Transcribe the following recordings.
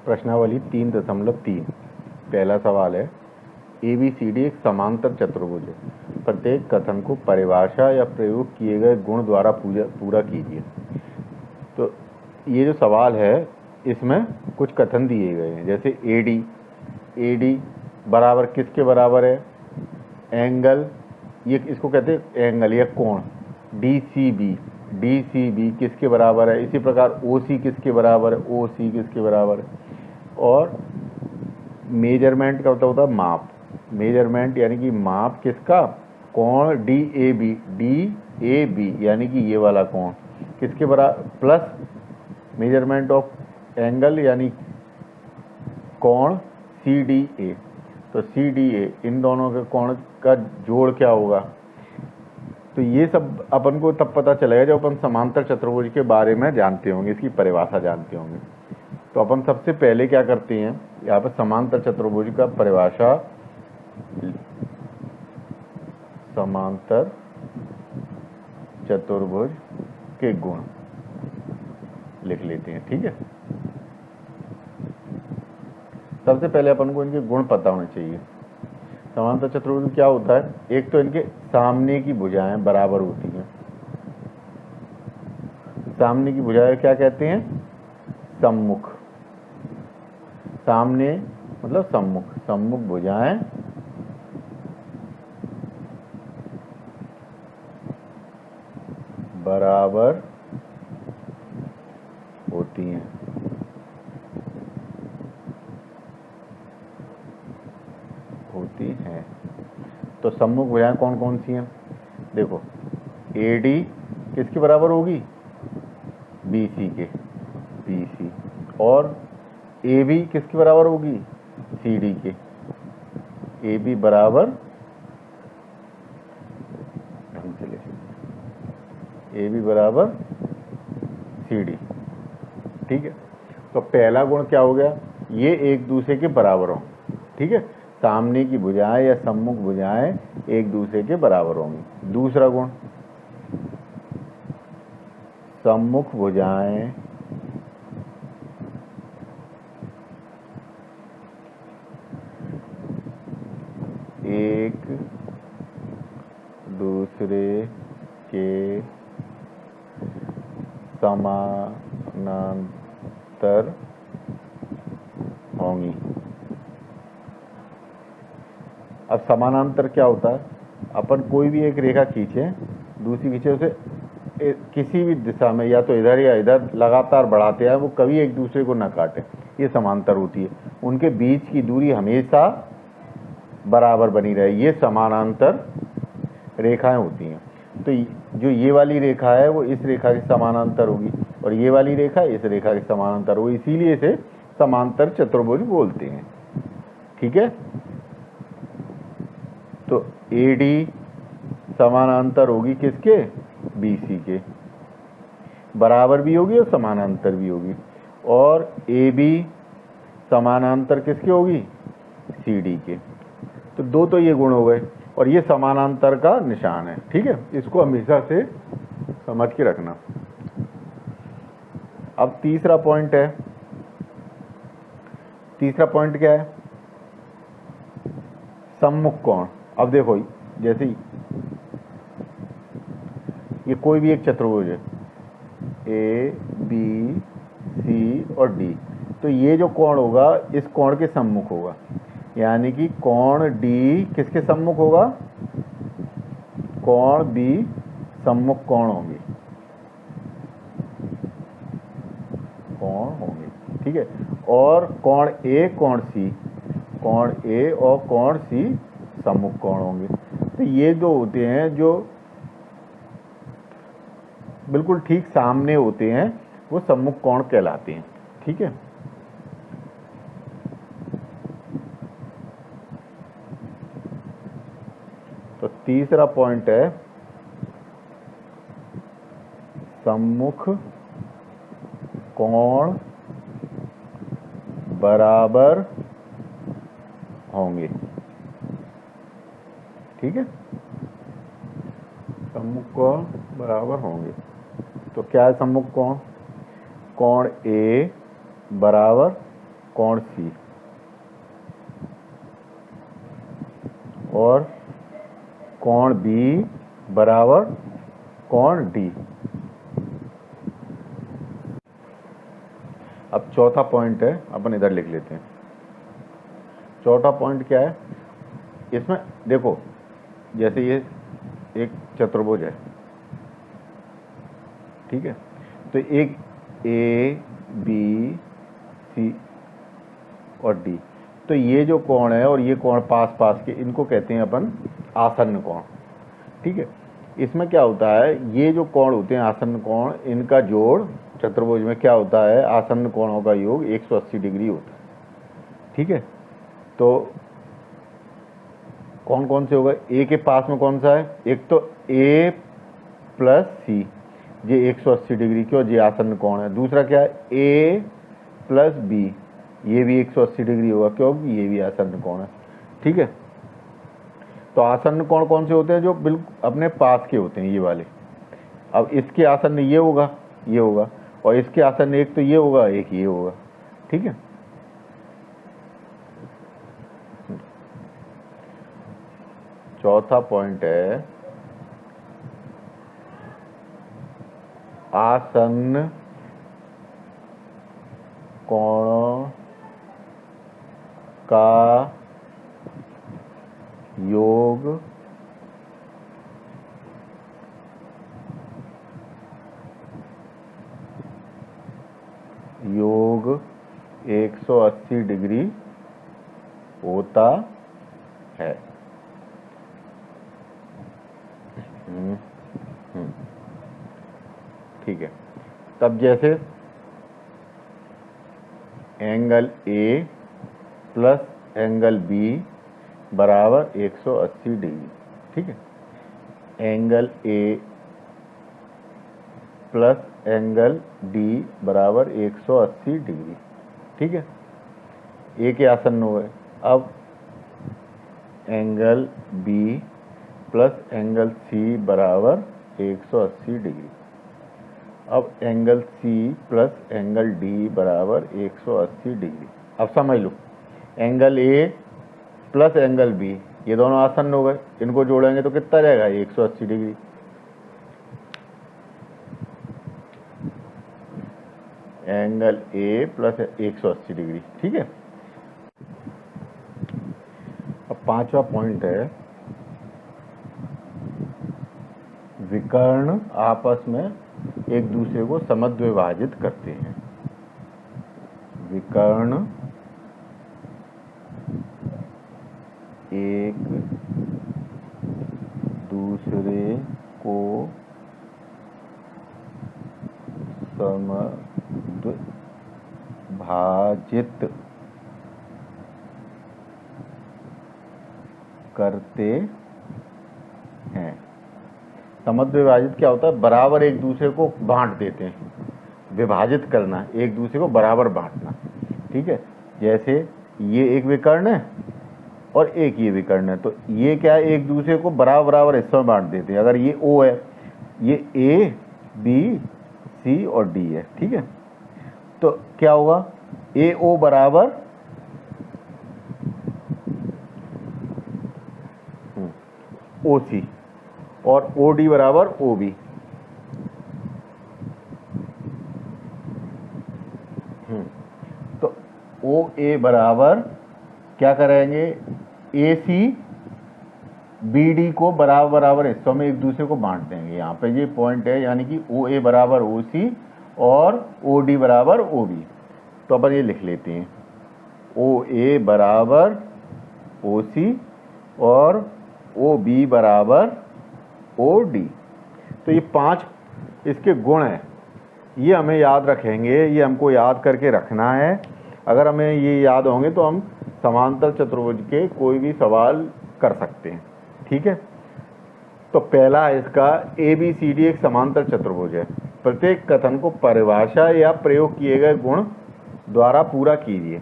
प्रश्नावली 3.3 पहला सवाल है ABCD एक समांतर चतुर्भुज है। प्रत्येक कथन को परिभाषा या प्रयोग किए गए गुण द्वारा पूरा कीजिए। तो ये जो सवाल है इसमें कुछ कथन दिए गए हैं, जैसे AD बराबर किसके बराबर है, एंगल, ये इसको कहते हैं एंगल या कोण। DCB किसके बराबर है, इसी प्रकार OC किसके बराबर है, OC किसके बराबर है। और मेजरमेंट का होता है माप, मेजरमेंट यानी कि माप किसका, कोण DAB यानी कि ये वाला कोण किसके बराबर, प्लस मेजरमेंट ऑफ एंगल यानी कोण CDA। तो CDA इन दोनों के कोण का जोड़ क्या होगा। तो ये सब अपन को तब पता चलेगा जब अपन समांतर चतुर्भुज के बारे में जानते होंगे, इसकी परिभाषा जानते होंगे। तो अपन सबसे पहले क्या करते हैं, यहाँ पर समांतर चतुर्भुज का परिभाषा, समांतर चतुर्भुज के गुण लिख लेते हैं। ठीक है, सबसे पहले अपन को इनके गुण पता होने चाहिए। समांतर चतुर्भुज में क्या होता है, एक तो इनके सामने की भुजाएं बराबर होती हैं। सामने की भुजाएं क्या कहते हैं, सम्मुख। सामने मतलब सम्मुख भुजाएं बराबर होती हैं। तो सम्मुख भुजाएं कौन कौन सी हैं, देखो AD किसके बराबर होगी, BC के, BC। और AB किसके बराबर होगी, CD के। AB बराबर AB बराबर CD। ठीक है, तो पहला गुण क्या हो गया, ये एक दूसरे के बराबर हों। ठीक है, सामने की भुजाएं या सम्मुख भुजाएं एक दूसरे के बराबर होंगी। दूसरा गुण, सम्मुख भुजाएं एक दूसरे के समानांतर होंगी। अब समानांतर क्या होता है, अपन कोई भी एक रेखा खींचे, दूसरी खींचे, उसे किसी भी दिशा में या तो इधर या इधर लगातार बढ़ाते हैं, वो कभी एक दूसरे को ना काटे, ये समांतर होती है। उनके बीच की दूरी हमेशा बराबर बनी रहे, ये समानांतर रेखाएं होती हैं। तो जो ये वाली रेखा है वो इस रेखा के समानांतर होगी, और ये वाली रेखा इस रेखा के समानांतर होगी, इसीलिए इसे समांतर चतुर्भुज बोलते हैं। ठीक है, तो AD समानांतर होगी किसके, BC के, बराबर भी होगी और समानांतर भी होगी। और AB समानांतर किसके होगी, CD के। तो दो तो ये गुण हो गए, और ये समानांतर का निशान है। ठीक है, इसको हमेशा से समझ के रखना। अब तीसरा पॉइंट है, तीसरा पॉइंट क्या है, सम्मुख कोण। अब देखो, जैसे ये कोई भी एक चतुर्भुज है, A B C और D, तो ये जो कोण होगा इस कोण के सम्मुख होगा, यानी कि कोण D किसके सम्मुख होगा, कोण B सम्मुख कोण होंगे, कोण होंगे। ठीक है, और कोण A कोण C, कोण A और कोण C सम्मुख कोण होंगे। तो ये जो होते हैं, जो बिल्कुल ठीक सामने होते हैं, वो सम्मुख कोण कहलाते हैं। ठीक है, तो तीसरा पॉइंट है, सम्मुख कोण बराबर होंगे। ठीक है, सम्मुख कोण बराबर होंगे। तो क्या है सम्मुख कोण, कोण A बराबर कोण सी और कोण बी बराबर कोण डी। अब चौथा पॉइंट है, अपन इधर लिख लेते हैं। चौथा पॉइंट क्या है इसमें, देखो जैसे ये एक चतुर्भुज है, ठीक है, तो एक ए बी सी और डी, तो ये जो कोण है और ये कोण पास पास के, इनको कहते हैं अपन आसन्न कोण, ठीक है। इसमें क्या होता है, ये जो कोण होते हैं आसन्न कोण, इनका जोड़ चतुर्भुज में क्या होता है, आसन्न कोणों का योग 180 डिग्री होता है, ठीक है। तो कौन कौन से होगा, ए के पास में कौन सा है, एक तो ए प्लस सी, ये 180 डिग्री क्यों, ये आसन्न कोण है। दूसरा क्या है, ए प्लस बी, ये भी 180 डिग्री होगा क्योंकि ये भी आसन्न कोण है, ठीक है। तो आसन्न कोण कौन से होते हैं, जो बिल्कुल अपने पास के होते हैं, ये वाले। अब इसके आसन्न ये होगा, ये होगा, और इसके आसन्न एक तो ये होगा, एक ये होगा, ठीक है। चौथा पॉइंट है आसन्न कोणों का योग योग 180 डिग्री होता है। ठीक है, तब जैसे angle A plus angle B बराबर 180 डिग्री, ठीक है। Angle A plus angle D बराबर 180 डिग्री, ठीक है। ए के आसन्न हो गए। अब angle B plus angle C बराबर 180 डिग्री। अब angle C plus angle D बराबर 180 डिग्री। अब समझ लो, angle A plus angle B, ये दोनों आसन्न हो गए, इनको जोड़ेंगे तो कितना रहेगा, 180 degree. Angle A plus 180 degree, ठीक है। अब पांचवा पॉइंट है, विकर्ण आपस में एक दूसरे को समद्विभाजित करते हैं। विकर्ण एक दूसरे को समद्विभाजित करते हैं। समद्विभाजित क्या होता है, बराबर एक दूसरे को बांट देते हैं। विभाजित करना, एक दूसरे को बराबर बांटना, ठीक है। जैसे ये एक विकर्ण है और एक ये विकर्ण है, तो ये क्या है, एक दूसरे को बराबर बराबर हिस्सों में बांट देते हैं। अगर ये ओ है, ये ए बी सी और डी है, ठीक है, तो क्या होगा, ए ओ बराबर ओ सी और ओ डी बराबर ओ बी। तो ओ ए बराबर क्या करेंगे, ए सी बी डी को बराबर बराबर हिस्सों में एक दूसरे को बांट देंगे। यहाँ पे ये पॉइंट है, यानी कि ओ ए बराबर ओ सी और ओ डी बराबर ओ बी। तो अपन ये लिख लेते हैं, ओ ए बराबर ओ सी और ओ बी बराबर ओ डी। तो ये 5 इसके गुण हैं, ये हमें याद रखेंगे, ये हमको याद करके रखना है। अगर हमें ये याद होंगे तो हम समांतर चतुर्भुज के कोई भी सवाल कर सकते हैं, ठीक है। तो पहला है इसका, ए बी सी डी एक समांतर चतुर्भुज है। प्रत्येक कथन को परिभाषा या प्रयोग किए गए गुण द्वारा पूरा कीजिए,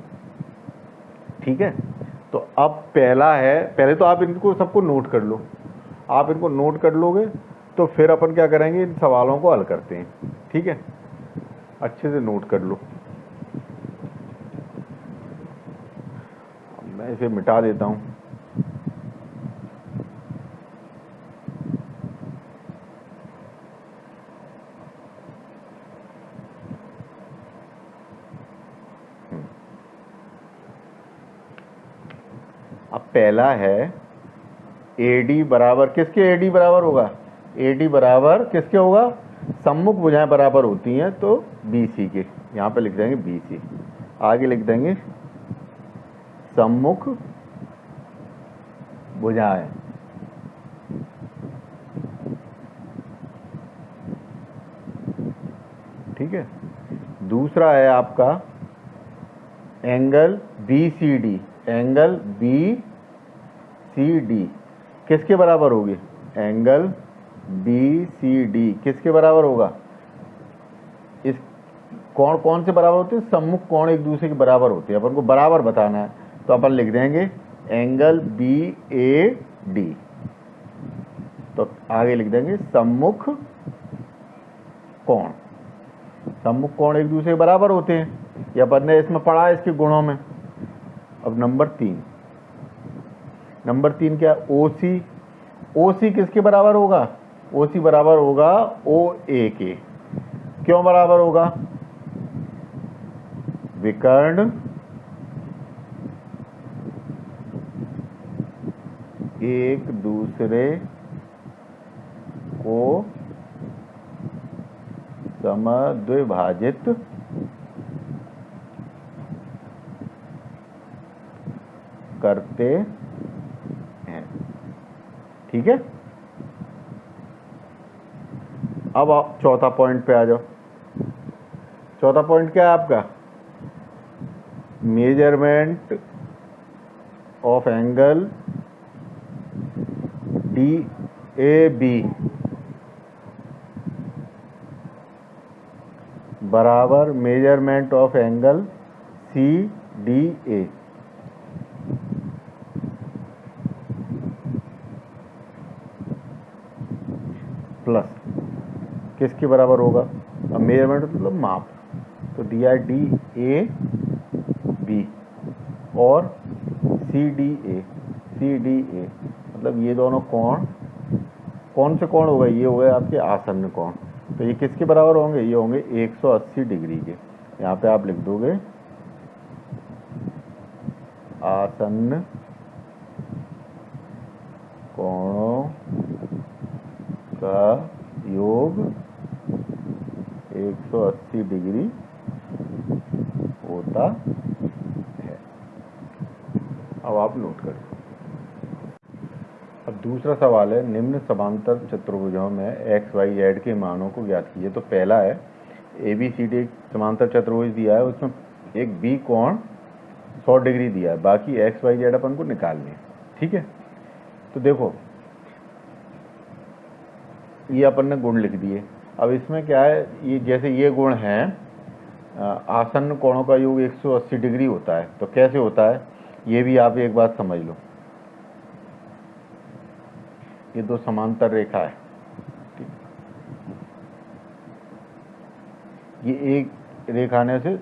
ठीक है। तो अब पहला है, पहले तो आप इनको सबको नोट कर लो। आप इनको नोट कर लोगे तो फिर अपन क्या करेंगे, इन सवालों को हल करते हैं, ठीक है। अच्छे से नोट कर लो। मैं इसे मिटा देता हूँ। अब पहला है AD बराबर किसके, AD बराबर होगा, AD बराबर किसके होगा, सम्मुख भुजाएं बराबर होती हैं तो BC के, यहाँ पे लिख देंगे BC, आगे लिख देंगे सम्मुख भुजाएं। ठीक है। दूसरा है आपका एंगल BCD, एंगल BCD किसके बराबर होगी, एंगल BCD किसके बराबर होगा, इस कोण कौन से बराबर होते हैं, सम्मुख कोण एक दूसरे के बराबर होते हैं, अपन को बराबर बताना है तो अपन लिख देंगे एंगल BAD, तो आगे लिख देंगे सम्मुख कोण, सम्मुख कोण एक दूसरे के बराबर होते हैं, ये अपन ने इसमें पढ़ा है इसके गुणों में। अब नंबर 3 क्या, OC किसके बराबर होगा, OC बराबर होगा OA के, क्यों बराबर होगा, विकर्ण एक दूसरे को समद्विभाजित करते हैं। ठीक है। अब आप चौथा पॉइंट पे आ जाओ। चौथा पॉइंट क्या है आपका, मेजरमेंट ऑफ एंगल DAB बराबर measurement of angle CDA। Plus किसके बराबर होगा, अब मेजरमेंट मतलब माप, तो दिया है DAB और CDA मतलब ये दोनों कोण, कौन से कोण हो गए, ये हो गए आपके आसन्न कोण, तो ये किसके बराबर होंगे, ये होंगे 180 डिग्री के। यहाँ पे आप लिख दोगे आसन्न कोणों का योग 180 डिग्री होता है। अब आप नोट करें। अब दूसरा सवाल है, निम्न समांतर चतुर्भुजों में एक्स वाई जेड के मानों को ज्ञात कीजिए। तो पहला है ABCD समांतर चतुर्भुज दिया है, उसमें एक B कोण 100 डिग्री दिया है, बाकी एक्स वाई जेड अपन को निकालनी है। ठीक है, तो देखो ये अपन ने गुण लिख दिए। अब इसमें क्या है, ये जैसे ये गुण है आसन्न कोणों का योग 180 डिग्री होता है, तो कैसे होता है ये भी आप एक बात समझ लो। ये दो समांतर रेखा है, ठीक, ये एक रेखा ने से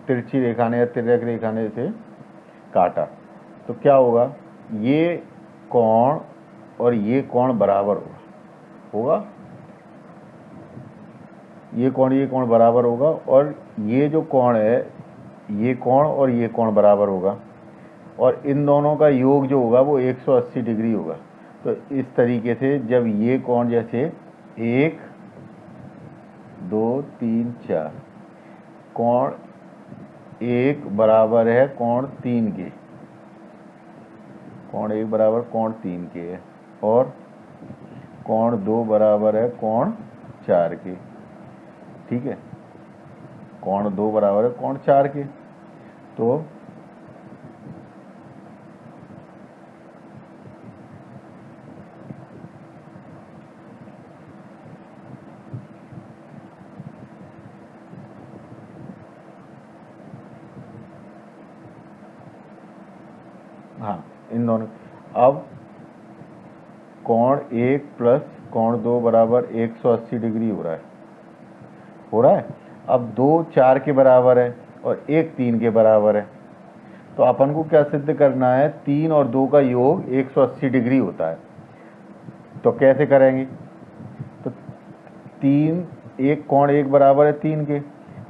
तिरछी रेखा ने या तिर्यक रेखा ने से काटा, तो क्या होगा, ये कोण और ये कोण बराबर होगा, ये कोण बराबर होगा, और ये जो कोण है ये कोण और ये कोण बराबर होगा, और इन दोनों का योग जो होगा वो 180 डिग्री होगा। तो इस तरीके से जब ये कोण जैसे 1 2 3 4 कोण 1 बराबर है कोण 3 के, कोण 1 बराबर कोण 3 के है, और कोण 2 बराबर है कोण 4 के। ठीक है, कोण 2 बराबर है कोण 4 के, तो हाँ इन दोनों, अब कोण 1 प्लस कोण 2 बराबर 180 डिग्री हो रहा है। अब 2 4 के बराबर है और 1 3 के बराबर है, तो अपन को क्या सिद्ध करना है, 3 और 2 का योग 180 डिग्री होता है। तो कैसे करेंगे, तो 3 एक कोण 1 बराबर है 3 के,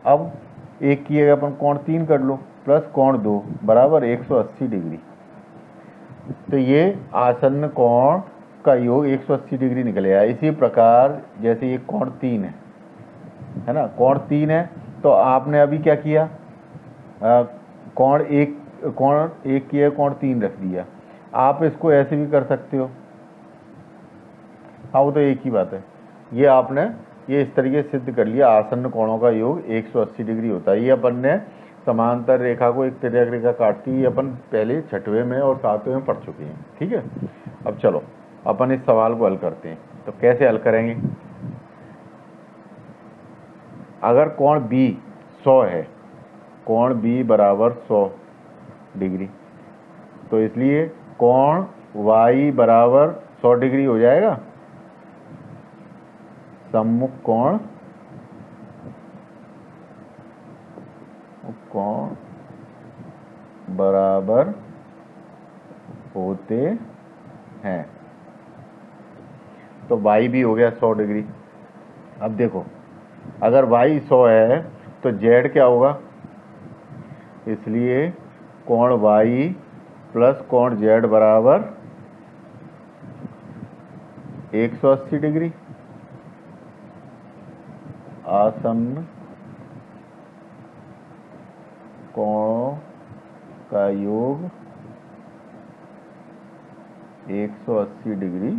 अब एक की जगह अपन कोण 3 कर लो प्लस कोण 2 बराबर 180 डिग्री। तो ये आसन्न कोण का योग 180 डिग्री निकलेगा। इसी प्रकार जैसे ये कोण 3 है ना, कोण 3 है, तो आपने अभी क्या किया, कोण एक किया, कोण 3 रख दिया। आप इसको ऐसे भी कर सकते हो, हाँ वो तो एक ही बात है। ये आपने ये इस तरीके से सिद्ध कर लिया, आसन्न कोणों का योग 180 डिग्री होता है। ये अपन ने समांतर रेखा को एक तिर्यक रेखा काटती है, अपन पहले 6वें में और 7वें में पढ़ चुके हैं। ठीक है, अब चलो अपन इस सवाल को हल करते हैं। तो कैसे हल करेंगे, अगर कोण B 100 है, कोण B बराबर 100 डिग्री, तो इसलिए कोण Y बराबर 100 डिग्री हो जाएगा। सम्मुख कोण बराबर होते हैं, तो Y भी हो गया 100 डिग्री। अब देखो, अगर Y 100 है तो Z क्या होगा, इसलिए कोण Y प्लस कोण Z बराबर 180 डिग्री। आसन्न कोणों का योग 180 डिग्री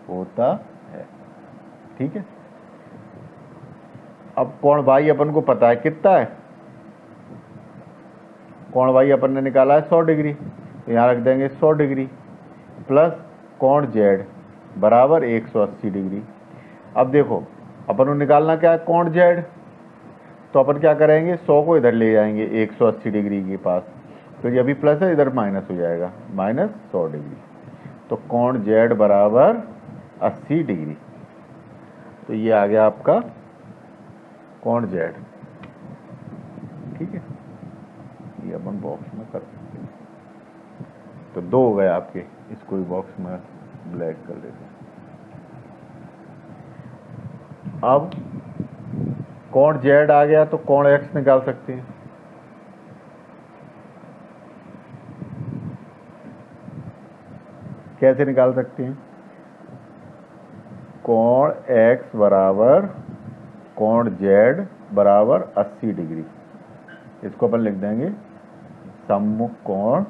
होता है। ठीक है, अब कोण Y अपन को पता है कितना है, कोण Y अपन ने निकाला है 100 डिग्री, तो यहाँ रख देंगे 100 डिग्री प्लस कोण Z बराबर 180 डिग्री। अब देखो अपन को निकालना क्या है, कोण Z, तो अपन क्या करेंगे, 100 को इधर ले जाएंगे 180 डिग्री के पास, तो ये अभी प्लस है, इधर माइनस हो जाएगा, माइनस 100 डिग्री। तो कोण Z बराबर 80 डिग्री। तो ये आ गया आपका कोण Z। ठीक है, ये अपन बॉक्स में कर सकते हैं। तो 2 हो गए आपके, इसको भी बॉक्स में ब्लैक कर देते हैं। अब कोण Z आ गया, तो कोण X निकाल सकते हैं। कैसे निकाल सकते हैं, कोण X बराबर कोण Z बराबर 80 डिग्री, इसको अपन लिख देंगे सम्मुख कोण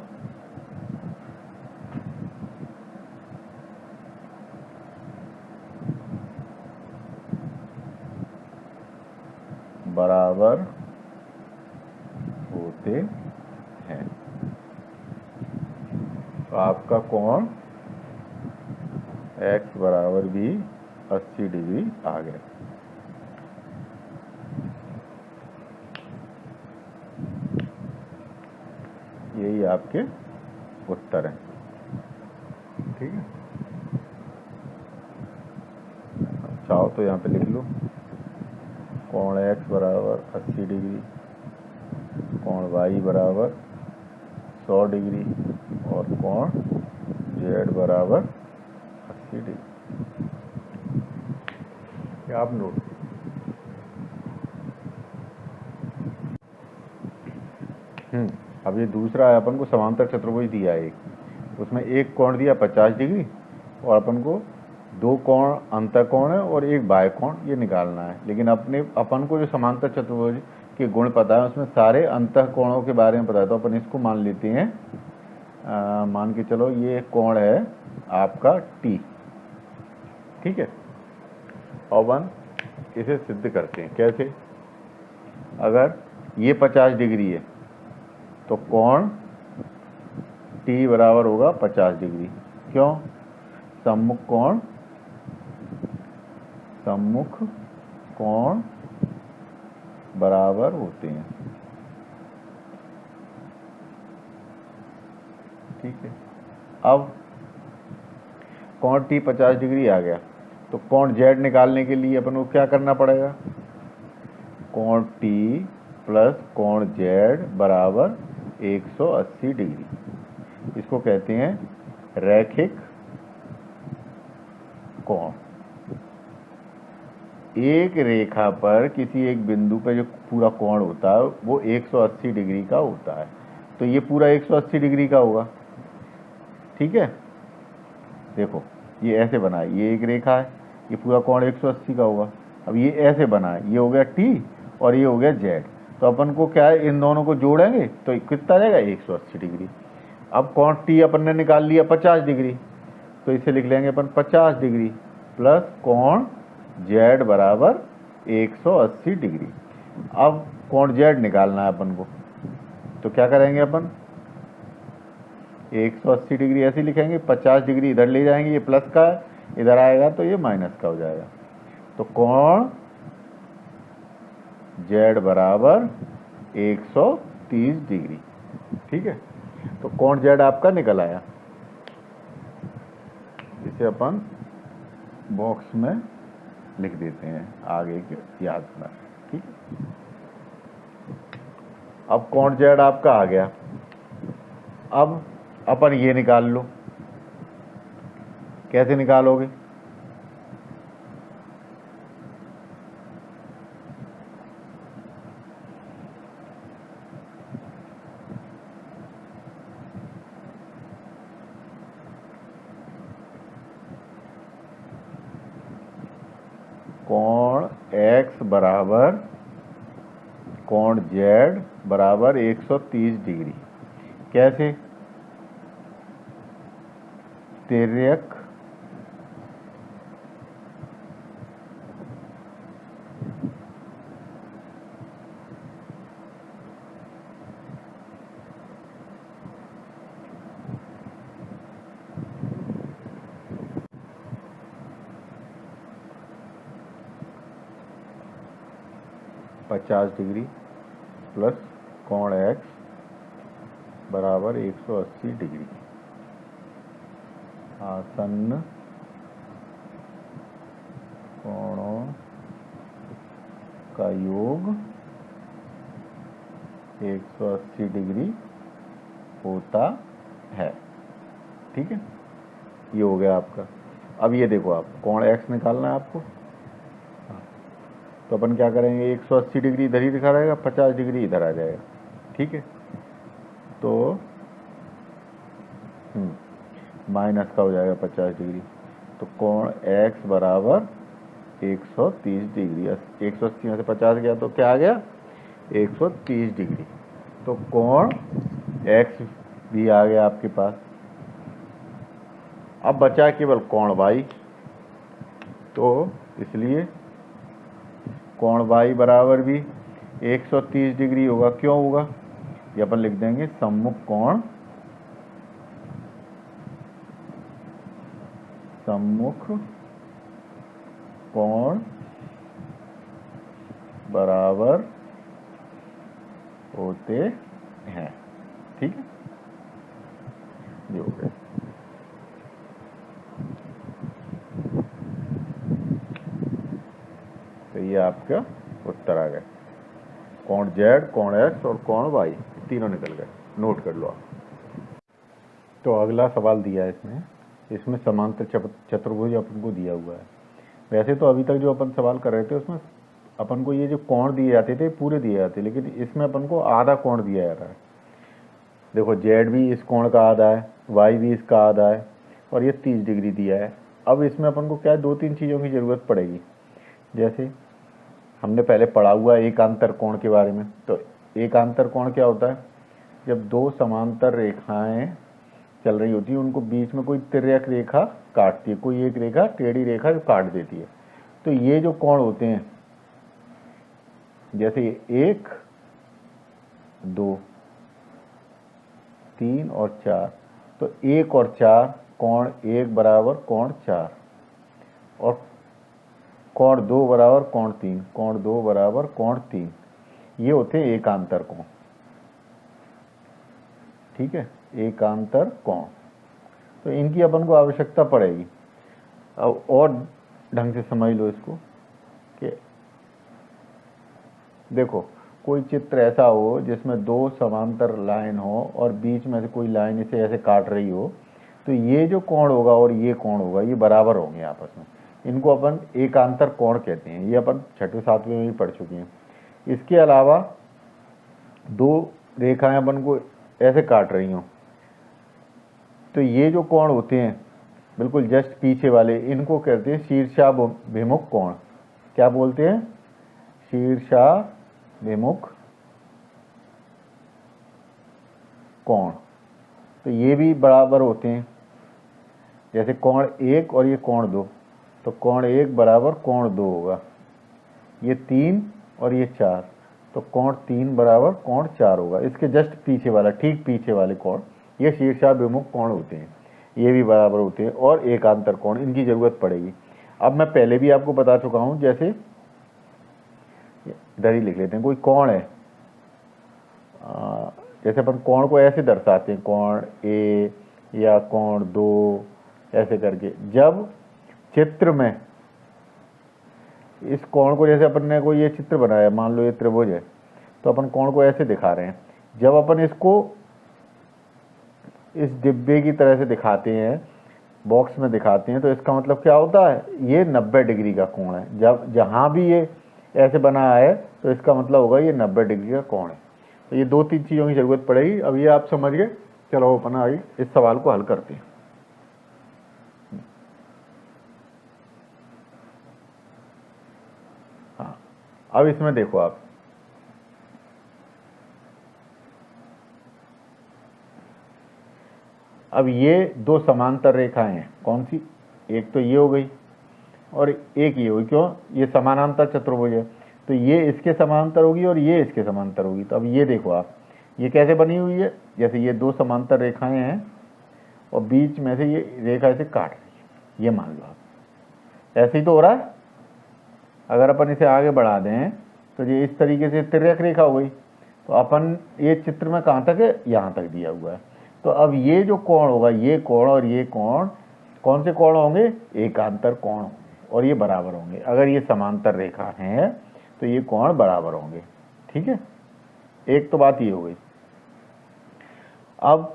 बराबर होते हैं। तो आपका कोण X बराबर भी 80 डिग्री आ गया। यही आपके उत्तर हैं। ठीक है, चाहो तो यहाँ पे लिख लो, कोण X बराबर 80 डिग्री, कोण Y बराबर 100 डिग्री और कोण Z बराबर 80 डिग्री। क्या आप नोट, अब ये दूसरा है, अपन को समांतर चतुर्भुज दिया है एक, उसमें एक कोण दिया 50 डिग्री और अपन को 2 कोण अंतःकोण है और एक बाह्य कोण, ये निकालना है। लेकिन अपन को जो समांतर चतुर्भुज के गुण पता है, उसमें सारे अंतःकोणों के बारे में पता है, तो अपन इसको मान लेते हैं, मान के चलो ये कोण है आपका T। ठीक है, और अपन इसे सिद्ध करते हैं। कैसे, अगर ये 50 डिग्री है तो कोण T बराबर होगा 50 डिग्री। क्यों, सम्मुख कोण बराबर होते हैं। ठीक है, अब कोण T 50 डिग्री आ गया, तो कोण Z निकालने के लिए अपन को क्या करना पड़ेगा, कोण T प्लस कोण Z बराबर 180 डिग्री। इसको कहते हैं रैखिक कोण। एक रेखा पर किसी एक बिंदु पर जो पूरा कोण होता है वो 180 डिग्री का होता है, तो ये पूरा 180 डिग्री का होगा। ठीक है, देखो ये ऐसे बना है, ये एक रेखा है, ये पूरा कोण 180 का होगा। अब ये ऐसे बना है, ये हो गया T और ये हो गया Z, तो अपन को क्या है, इन दोनों को जोड़ेंगे तो कितना आ जाएगा 180 डिग्री। अब कोण T अपन ने निकाल लिया 50 डिग्री, तो इसे लिख लेंगे अपन 50 डिग्री प्लस कोण Z बराबर 180 डिग्री। अब कोण Z निकालना है अपन को, तो क्या करेंगे अपन, 180 डिग्री ऐसे लिखेंगे, 50 डिग्री इधर ले जाएंगे, ये प्लस का है, इधर आएगा तो ये माइनस का हो जाएगा। तो कोण Z बराबर 130 डिग्री। ठीक है, तो कोण Z आपका निकल आया। इसे अपन बॉक्स में लिख देते हैं आगे के याद में। ठीक है, अब कोण Z आपका आ गया। अब अपन ये निकाल लो, कैसे निकालोगे, कोण X बराबर कोण Z बराबर 130 डिग्री। कैसे, तिर्यक पचास डिग्री प्लस कोण X बराबर 180 डिग्री। आसन्न कोणों का योग 180 डिग्री होता है। ठीक है, ये हो गया आपका। अब ये देखो, आप कोण X निकालना है आपको, तो अपन क्या करेंगे, 180 डिग्री इधर ही लिखा रहेगा, 50 डिग्री इधर आ जाएगा। ठीक है, तो माइनस का हो जाएगा 50 डिग्री, तो कोण X बराबर 130 डिग्री। 180 में से 50 गया तो क्या आ गया, 130 डिग्री। तो कोण X भी आ गया आपके पास। अब बचा केवल कोण Y, तो इसलिए कोण Y बराबर भी 130 डिग्री होगा। क्यों होगा, ये अपन लिख देंगे सम्मुख कोण, सम्मुख कोण बराबर होते हैं। ठीक है, ये हो गया। तो ये आपका उत्तर आ गया, कोण Z, कोण X और कोण Y तीनों निकल गए। नोट कर लो आप। तो अगला सवाल दिया है इसमें समांतर चतुर्भुज अपन को दिया हुआ है। वैसे तो अभी तक जो अपन सवाल कर रहे थे उसमें अपन को ये जो कोण दिए जाते थे पूरे दिए जाते, लेकिन इसमें अपन को आधा कोण दिया जा रहा है। देखो Z भी इस कोण का आधा है, Y भी इसका आधा है, और ये 30 डिग्री दिया है। अब इसमें अपन को क्या है, 2-3 चीज़ों की ज़रूरत पड़ेगी। जैसे हमने पहले पढ़ा हुआ है एकांतर कोण के बारे में। तो एकांतर कोण क्या होता है, जब दो समांतर रेखाएं चल रही होती है, उनको बीच में कोई तिर्यक रेखा काटती है, कोई एक रेखा टेढ़ी रेखा जो काट देती है। तो ये जो कोण होते हैं, जैसे 1, 2, 3 और 4, तो 1 और 4 कोण 1 बराबर कोण 4, और कोण 2 बराबर कोण 3, कोण 2 बराबर कोण 3, ये होते हैं एकांतर कोण। ठीक है, एकांतर कोण, तो इनकी अपन को आवश्यकता पड़ेगी। अब और ढंग से समझ लो इसको कि देखो कोई चित्र ऐसा हो जिसमें दो समांतर लाइन हो और बीच में से कोई लाइन इसे ऐसे काट रही हो, तो ये जो कोण होगा और ये कोण होगा ये बराबर होंगे आपस में। इनको अपन एकांतर कोण कहते हैं। ये अपन छठे सातवें में भी पढ़ चुके हैं। इसके अलावा दो रेखाएं अपन को ऐसे काट रही हों, तो ये जो कोण होते हैं बिल्कुल जस्ट पीछे वाले, इनको कहते हैं शीर्षाभिमुख कोण। क्या बोलते हैं? शीर्षाभिमुख कोण। तो ये भी बराबर होते हैं, जैसे कोण 1 और ये कोण 2, तो कोण 1 बराबर कोण 2 होगा। ये 3 और ये 4, तो कोण 3 बराबर कोण 4 होगा। इसके जस्ट पीछे वाला, ठीक पीछे वाले कोण, ये शीर्षाभिमुख कोण होते हैं। ये भी बराबर होते हैं और एकांतर कोण, इनकी जरूरत पड़ेगी। अब मैं पहले भी आपको बता चुका हूं, जैसे इधर ही लिख लेते हैं। कोई कोण है, जैसे अपन कोण को ऐसे दर्शाते हैं, कोण ए या कोण 2 ऐसे करके। जब चित्र में इस कोण को, जैसे अपन ने कोई ये चित्र बनाया, मान लो ये त्रिभुज है, तो अपन कोण को ऐसे दिखा रहे हैं। जब अपन इसको इस डिब्बे की तरह से दिखाते हैं, बॉक्स में दिखाते हैं, तो इसका मतलब क्या होता है? ये 90 डिग्री का कोण है। जब जहां भी ये ऐसे बना है तो इसका मतलब होगा ये 90 डिग्री का कोण है। तो ये 2-3 चीज़ों की जरूरत पड़ेगी। अब ये आप समझ गए। चलो अपन आगे इस सवाल को हल करते हैं। हाँ, अब इसमें देखो आप, अब ये दो समांतर रेखाएं हैं। कौन सी? एक तो ये हो गई और एक ये होगी। क्यों? ये समानांतर चतुर्भुज है, तो ये इसके समांतर होगी और ये इसके समांतर होगी। तो अब ये देखो आप, ये कैसे बनी हुई है? जैसे ये दो समांतर रेखाएं हैं और बीच में से ये रेखा इसे काट रही है, ये मान लो आप। ऐसे ही तो हो रहा है। अगर अपन इसे आगे बढ़ा दें तो ये इस तरीके से तिर्यक रेखा हो गई। तो अपन ये चित्र में कहाँ तक है? यहाँ तक दिया हुआ है। तो अब ये जो कोण होगा, ये कोण और ये कोण, कौन से कोण होंगे? एकांतर कोण होंगे और ये बराबर होंगे। अगर ये समांतर रेखा है तो ये कोण बराबर होंगे। ठीक है, एक तो बात ये हो गई। अब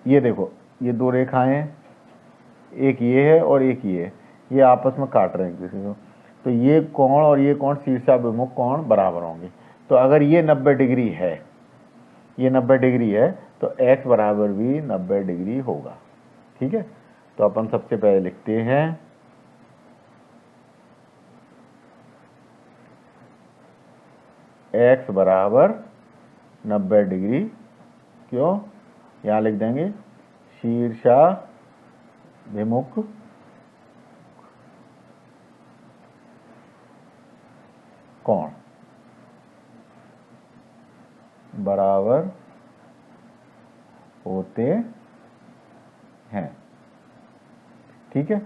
ये देखो, ये दो रेखाएं हैं, एक ये है और एक ये है, ये आपस में काट रहे हैं किसी को। तो ये कोण और ये कोण शीर्षाभिमुख कोण बराबर होंगे। तो अगर ये 90 डिग्री है, ये 90 डिग्री है, तो x बराबर भी 90 डिग्री होगा। ठीक है, तो अपन सबसे पहले लिखते हैं x बराबर 90 डिग्री। क्यों? यहाँ लिख देंगे शीर्षाभिमुख कोण बराबर होते हैं। ठीक है,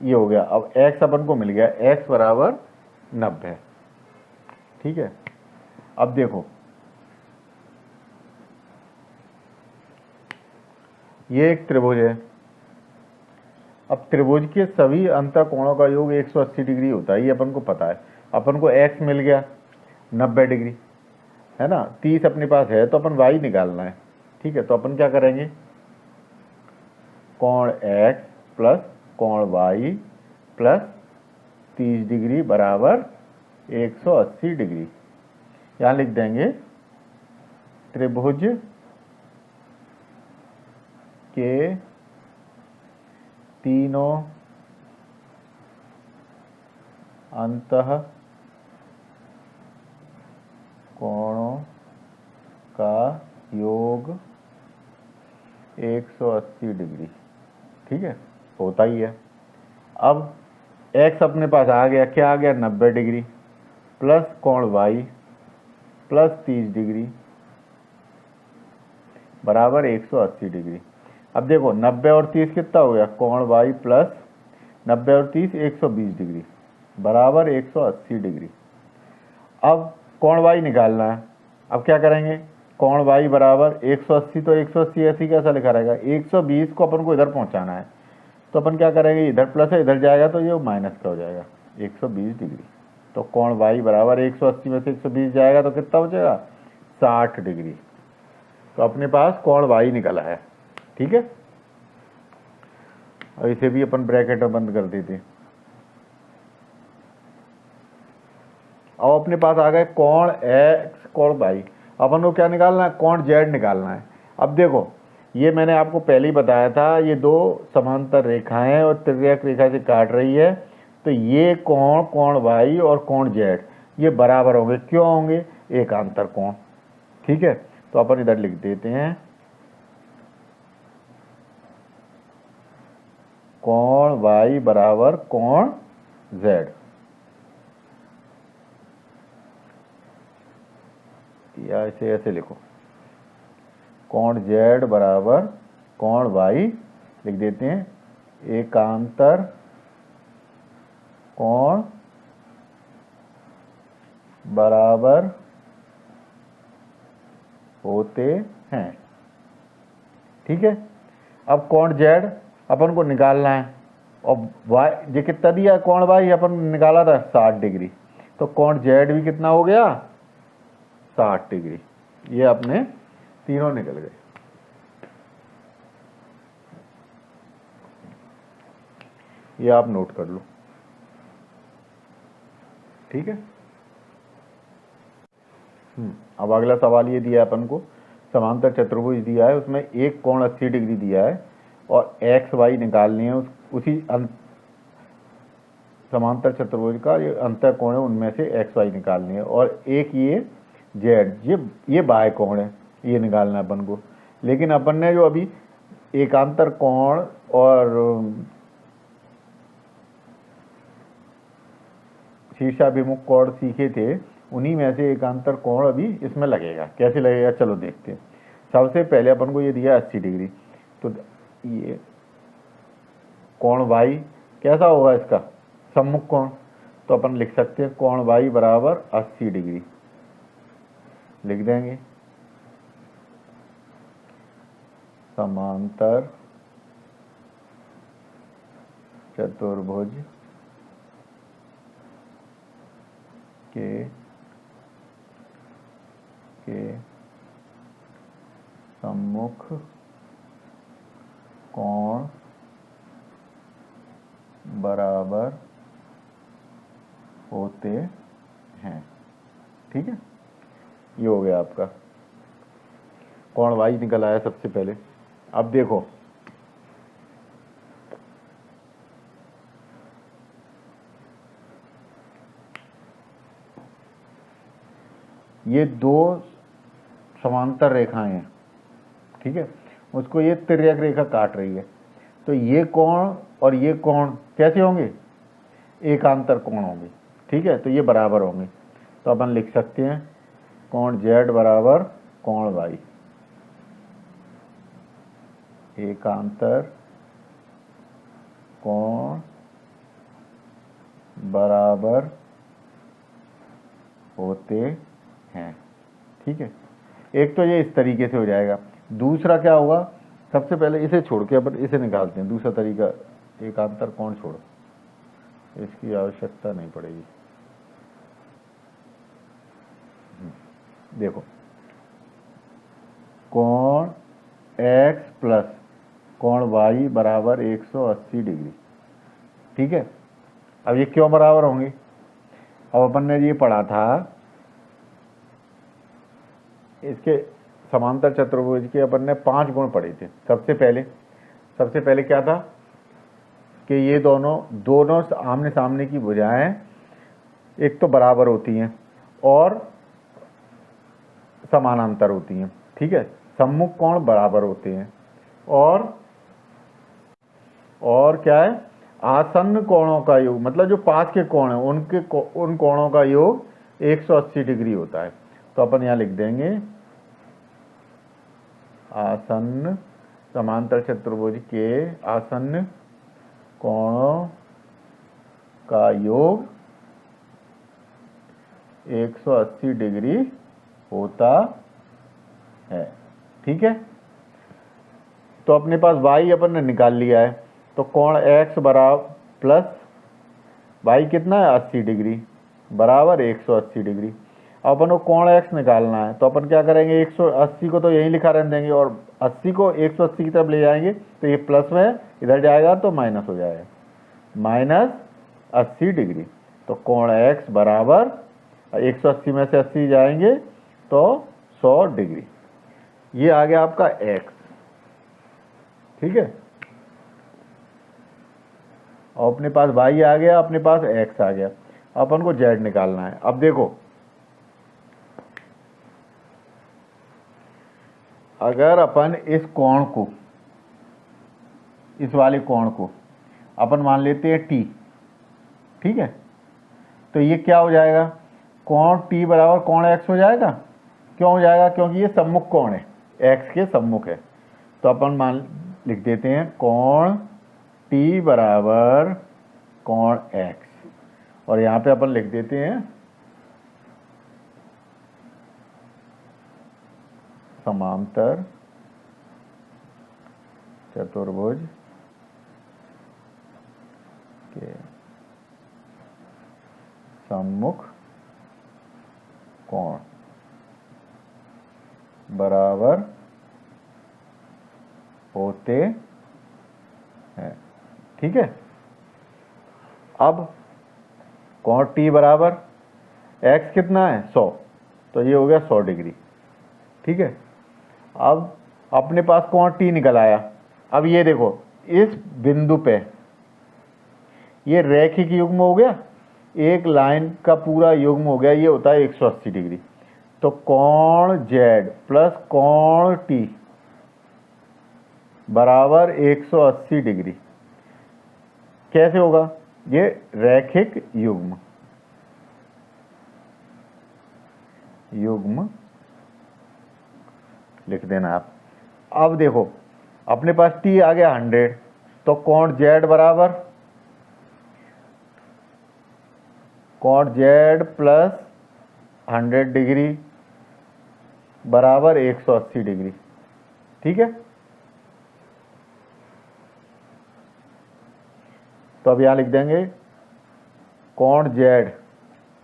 ये हो गया। अब x अपन को मिल गया, x बराबर 90। ठीक है, अब देखो ये एक त्रिभुज है। अब त्रिभुज के सभी अंतःकोणों का योग 180 डिग्री होता है, ये अपन को पता है। अपन को x मिल गया 90 डिग्री, है ना। 30 अपने पास है, तो अपन y निकालना है। ठीक है, तो अपन क्या करेंगे? कोण x प्लस कोण y प्लस 30 डिग्री बराबर 180 डिग्री। यहाँ लिख देंगे त्रिभुज के तीनों अंतः कोणों का योग 180 डिग्री। ठीक है, होता ही है। अब x अपने पास आ गया, क्या आ गया? 90 डिग्री प्लस कोण y प्लस 30 डिग्री बराबर 180 डिग्री। अब देखो 90 और 30 कितना हो गया? कोण y प्लस 90 और 30 120 डिग्री बराबर 180 डिग्री। अब कोण y निकालना है। अब क्या करेंगे? कोण y बराबर 180, तो 180 ऐसे कैसा लिखा रहेगा? 120 को अपन को इधर पहुंचाना है, तो अपन क्या करेंगे, इधर प्लस है इधर जाएगा तो ये माइनस का हो जाएगा 120 डिग्री। तो कोण y बराबर 180 में से 120 जाएगा तो कितना बचेगा, 60 डिग्री। तो अपने पास कोण y निकला है। ठीक है, और इसे भी अपन ब्रैकेट में बंद कर देते हैं। अब अपने पास आ गए कोण x कोण y। अपन को क्या निकालना है, कोण z निकालना है। अब देखो ये मैंने आपको पहले ही बताया था, ये दो समांतर रेखाएं हैं और तिर्यक रेखा से काट रही है। तो ये कोण कोण y और कोण z ये बराबर होंगे। क्यों होंगे, एकांतर कोण। ठीक है, तो अपन इधर लिख देते हैं कोण y बराबर कोण z, या इसे ऐसे लिखो, कोण z बराबर कोण y लिख देते हैं, एकांतर कोण बराबर होते हैं। ठीक है, अब कोण z अपन को निकालना है और y ये कितना दिया है, कोण y अपन निकाला था 60 डिग्री। तो कोण z भी कितना हो गया, 60 डिग्री। ये अपने तीनों निकल गए। ये आप नोट कर लो। ठीक है, अब अगला सवाल ये दिया है अपन को, समांतर चतुर्भुज दिया है, उसमें एक कोण 80 डिग्री दिया है और एक्स वाई निकालनी है। उसी समांतर चतुर्भुज का ये अंतर कोण है, उनमें से एक्स वाई निकालनी है। और एक ये जेड, ये बाह्य कोण है, ये निकालना है अपन को। लेकिन अपन ने जो अभी एकांतर कोण और शीर्षाभिमुख कोण सीखे थे, उन्हीं में से एकांतर कोण अभी इसमें लगेगा। कैसे लगेगा, चलो देखते हैं। सबसे पहले अपन को ये दिया 80 डिग्री, तो ये कोण y कैसा होगा, इसका सम्मुख कोण। तो अपन लिख सकते हैं कोण y बराबर 80 डिग्री, लिख देंगे। समांतर चतुर्भुज के सम्मुख कोण बराबर होते हैं। ठीक है, ये हो गया आपका कोण y निकल आया सबसे पहले। अब देखो ये दो समांतर रेखाएं हैं। ठीक है, उसको ये तिर्यक रेखा काट रही है। तो ये कोण और ये कोण कैसे होंगे, एकांतर कोण होंगे। ठीक है, तो ये बराबर होंगे। तो अपन लिख सकते हैं कोण z बराबर कोण y, एकांतर कोण बराबर होते हैं। ठीक है, एक तो ये इस तरीके से हो जाएगा। दूसरा क्या होगा, सबसे पहले इसे छोड़ के अपन इसे निकालते हैं। दूसरा तरीका, एकांतर कोण छोड़ो, इसकी आवश्यकता नहीं पड़ेगी। देखो कोण x प्लस कोण y बराबर 180 डिग्री। ठीक है, अब ये क्यों बराबर होंगे, अब अपन ने ये पढ़ा था, इसके समांतर चतुर्भुज के अपन ने 5 गुण पढ़े थे। सबसे पहले क्या था कि ये दोनों आमने सामने की भुजाएं एक तो बराबर होती हैं और समानांतर होती हैं। ठीक है, सम्मुख कोण बराबर होते हैं और क्या है, आसन्न कोणों का योग, मतलब जो पास के कोण हैं उन कोणों का योग 180 डिग्री होता है। तो अपन यहाँ लिख देंगे आसन्न समांतर चतुर्भुज के आसन्न कोणों का योग 180 डिग्री होता है। ठीक है, तो अपने पास y अपन ने निकाल लिया है। तो कोण x बराबर प्लस y कितना है 80 डिग्री बराबर 180 डिग्री। अब अपन को कोण x निकालना है, तो अपन क्या करेंगे 180 को तो यहीं लिखा रहने देंगे और 80 को 180 की तरफ ले जाएंगे, तो ये प्लस में इधर जाएगा तो माइनस हो जाएगा, माइनस 80 डिग्री। तो कोण x बराबर 180 में से 80 जाएंगे तो 100 डिग्री। ये आ गया आपका x, ठीक है। और अपने पास y आ गया, अपने पास x आ गया। अपन को z निकालना है। अब देखो, अगर अपन इस कोण को, इस वाले कोण को अपन मान लेते हैं t, ठीक है, तो ये क्या हो जाएगा, कोण t बराबर कोण x हो जाएगा। क्यों हो जाएगा, क्योंकि ये सम्मुख कोण है, x के सम्मुख है। तो अपन मान लिख देते हैं कोण t बराबर कोण x, और यहाँ पे अपन लिख देते हैं समांतर चतुर्भुज के सम्मुख कोण बराबर होते हैं, ठीक है। अब कोण t बराबर x कितना है 100, तो ये हो गया 100 डिग्री, ठीक है। अब अपने पास कोण t निकल आया। अब ये देखो, इस बिंदु पे ये रैखिक युग्म हो गया, एक लाइन का पूरा युग्म हो गया, ये होता है 180 डिग्री। तो कोण z प्लस कोण t बराबर 180 डिग्री कैसे होगा, ये रैखिक युग्म लिख देना आप। अब देखो, अपने पास t आ गया 100, तो कोण z बराबर कोण z प्लस 100 डिग्री बराबर 180 डिग्री, ठीक है। तो अब यहां लिख देंगे कोण z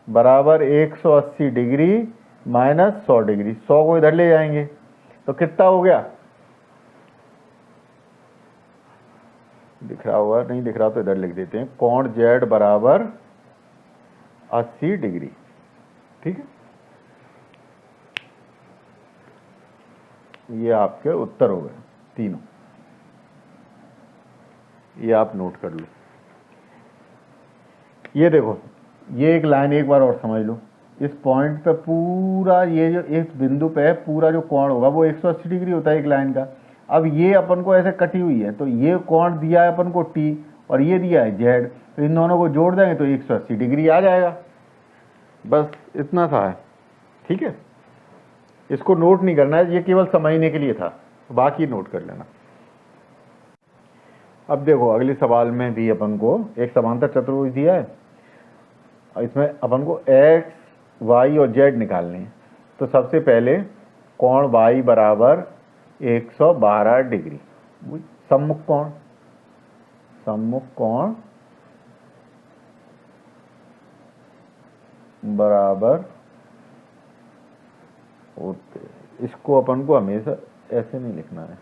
बराबर 180 डिग्री माइनस 100 डिग्री, 100 को इधर ले जाएंगे तो कितना हो गया, दिख रहा होगा, नहीं दिख रहा तो इधर लिख देते हैं, कोण z बराबर 80 डिग्री, ठीक है। ये आपके उत्तर हो गए तीनों, ये आप नोट कर लो। ये देखो, ये एक लाइन एक बार और समझ लो, इस पॉइंट पे पूरा ये जो इस बिंदु पे है, पूरा जो कोण होगा वो 180 डिग्री होता है एक लाइन का। अब ये अपन को ऐसे कटी हुई है, तो ये कोण दिया है अपन को t और ये दिया है z, तो इन दोनों को जोड़ देंगे तो 180 डिग्री आ जाएगा। बस इतना सा है, ठीक है। इसको नोट नहीं करना है, ये केवल समझने के लिए था, बाकी नोट कर लेना। अब देखो, अगले सवाल में भी अपन को एक समांतर चतुर्भुज दिया है, इसमें अपन को x, y और z निकालने हैं। तो सबसे पहले कोण y बराबर 112 डिग्री, सम्मुख कोण बराबर होते, इसको अपन को हमेशा ऐसे नहीं लिखना है,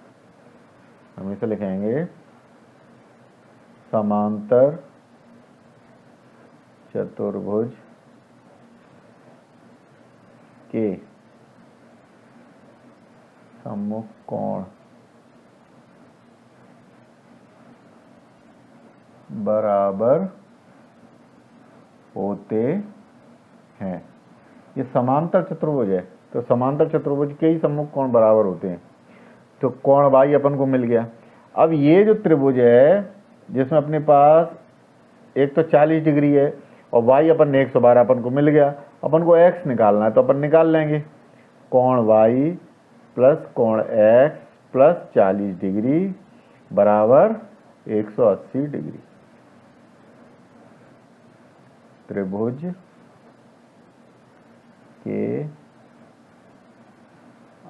हमेशा लिखेंगे समांतर चतुर्भुज के सम्मुख कोण बराबर होते हैं। ये समांतर चतुर्भुज है, तो समांतर चतुर्भुज के ही सम्मुख कोण बराबर होते हैं। तो कोण y अपन को मिल गया। अब ये जो त्रिभुज है, जिसमें अपने पास एक तो 40 डिग्री है और y अपन ने 112 अपन को मिल गया, अपन को x निकालना है, तो अपन निकाल लेंगे कोण y प्लस कोण x प्लस 40 डिग्री बराबर 180 डिग्री। त्रिभुज के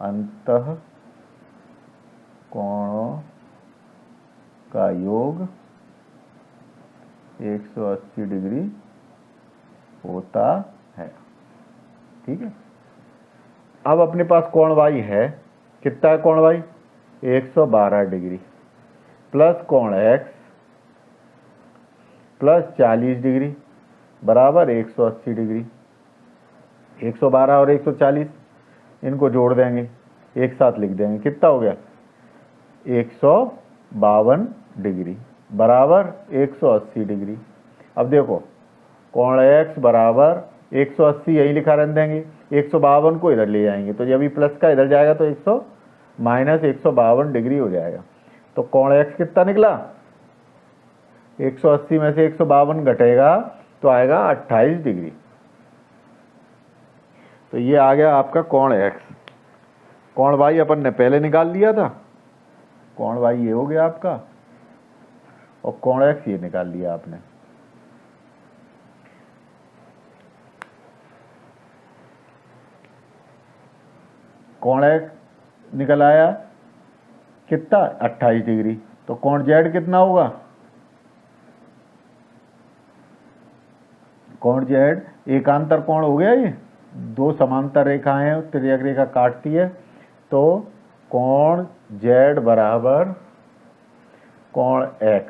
अंतः कोणों का योग 180 डिग्री होता है। ठीक है, अब अपने पास कोण वाई है, कितना है कोण वाई? 112 डिग्री प्लस कोण एक्स प्लस 40 डिग्री बराबर 180 डिग्री। 112 और 140 इनको जोड़ देंगे, एक साथ लिख देंगे, कितना हो गया? 152 डिग्री बराबर 180 डिग्री। अब देखो कोण x बराबर 180 यही लिखा रहने देंगे, 152 को इधर ले जाएंगे तो जब ये प्लस का इधर जाएगा तो 152 डिग्री हो जाएगा। तो कोण x कितना निकला? 180 में से 152 घटेगा तो आएगा 28 डिग्री। तो ये आ गया आपका कोण x। कोण y अपन ने पहले निकाल लिया था, कोण y ये हो गया आपका, और कोण x ये निकाल लिया आपने। कोण x निकल आया कितना? 28 डिग्री। तो कोण z कितना होगा? कोण z एकांतर कोण हो गया, ये दो समांतर रेखाएं हैं, तिर्यक रेखा काटती है, तो कोण z बराबर कोण x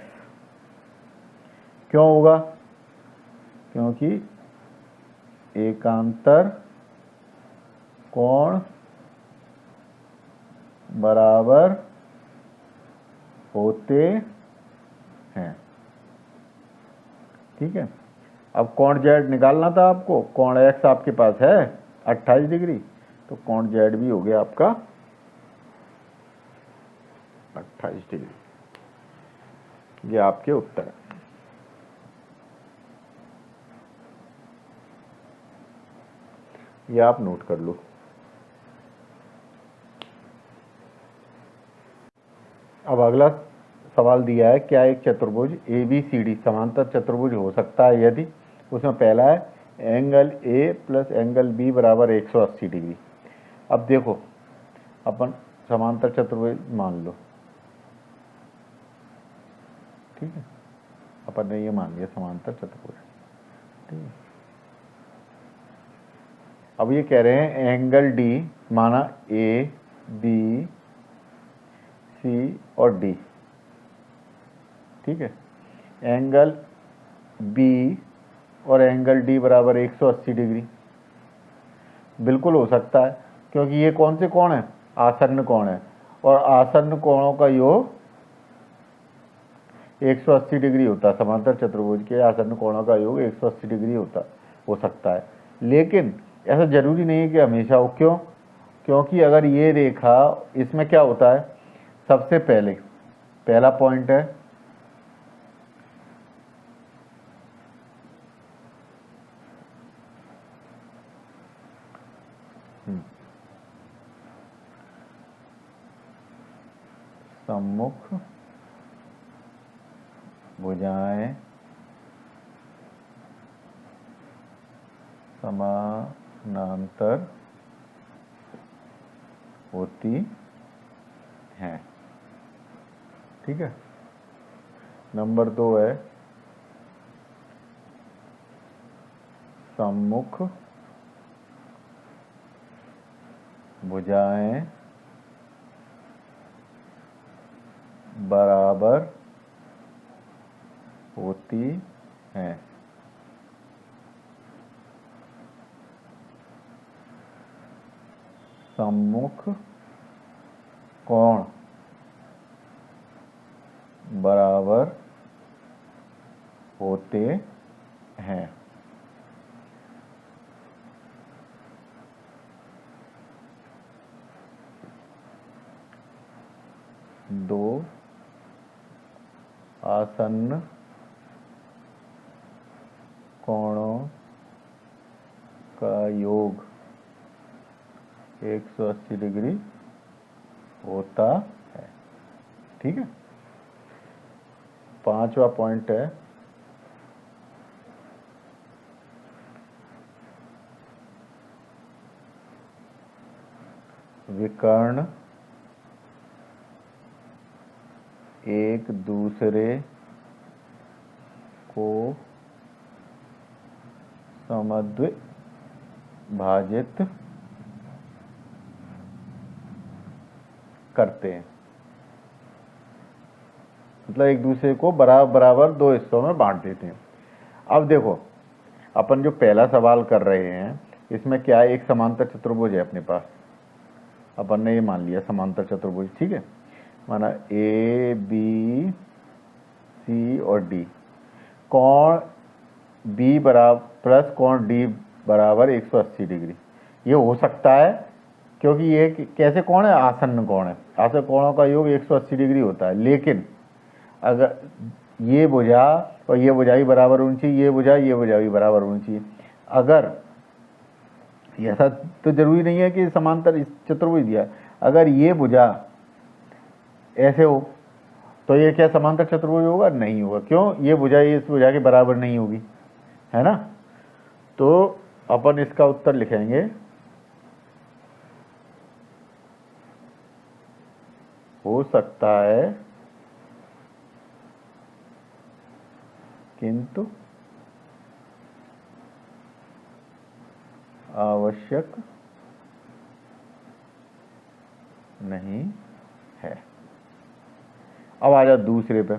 क्यों होगा? क्योंकि एकांतर कोण बराबर होते हैं। ठीक है, अब कोण z निकालना था आपको, कोण x आपके पास है 28 डिग्री, तो कोण z भी हो गया आपका 28 डिग्री। ये आपके उत्तर है। ये आप नोट कर लो। अब अगला सवाल दिया है, क्या एक चतुर्भुज ABCD समांतर चतुर्भुज हो सकता है यदि, उसमें पहला है angle A plus angle B बराबर 180 डिग्री। अब देखो अपन समांतर चतुर्भुज मान लो, ठीक है, अपन ने ये मान लिया समांतर चतुर्भुज। ठीक है, अब ये कह रहे हैं एंगल D माना A B C और D। ठीक है, एंगल B और एंगल D बराबर 180 डिग्री बिल्कुल हो सकता है, क्योंकि ये कौन से कोण है? आसन्न कोण है, और आसन्न कोणों का योग 180 डिग्री होता है। समांतर चतुर्भुज के आसन्न कोणों का योग 180 डिग्री हो सकता है, लेकिन ऐसा जरूरी नहीं है कि हमेशा हो। क्यों? क्योंकि अगर ये रेखा, इसमें क्या होता है, सबसे पहला पॉइंट है सम्मुख भुजाएं समानांतर होती हैं। ठीक है, नंबर 2 है सम्मुख भुजाएं बराबर होती हैं। सम्मुख कोण बराबर होते हैं। दो आसन्न कोणों का योग 180 डिग्री होता है। ठीक है, 5वां पॉइंट है विकर्ण एक दूसरे को समद्विभाजित करते हैं, मतलब एक दूसरे को बराबर बराबर दो हिस्सों में बांट देते हैं। अब देखो अपन जो पहला सवाल कर रहे हैं इसमें क्या है, एक समांतर चतुर्भुज है अपने पास, अपन ने ये मान लिया समांतर चतुर्भुज, ठीक है, माना ए बी सी और डी, कोण बी बराबर प्लस कोण डी बराबर 180 डिग्री। ये हो सकता है क्योंकि ये कैसे कोण है, आसन्न कोण है, आसन्न कोणों का योग 180 डिग्री होता है। लेकिन अगर ये भुजा और ये भुजा भी बराबर होनी चाहिए, ये भुजा भी बराबर होनी चाहिए। अगर ऐसा तो जरूरी नहीं है कि समांतर चतुर्भुज दिया, अगर ये भुजा ऐसे हो तो ये क्या समांतर चतुर्भुज होगा, नहीं होगा। क्यों, ये भुजा इस भुजा के बराबर नहीं होगी, है ना। तो अपन इसका उत्तर लिखेंगे हो सकता है किंतु आवश्यक नहीं है। अब आ जाओ दूसरे पे।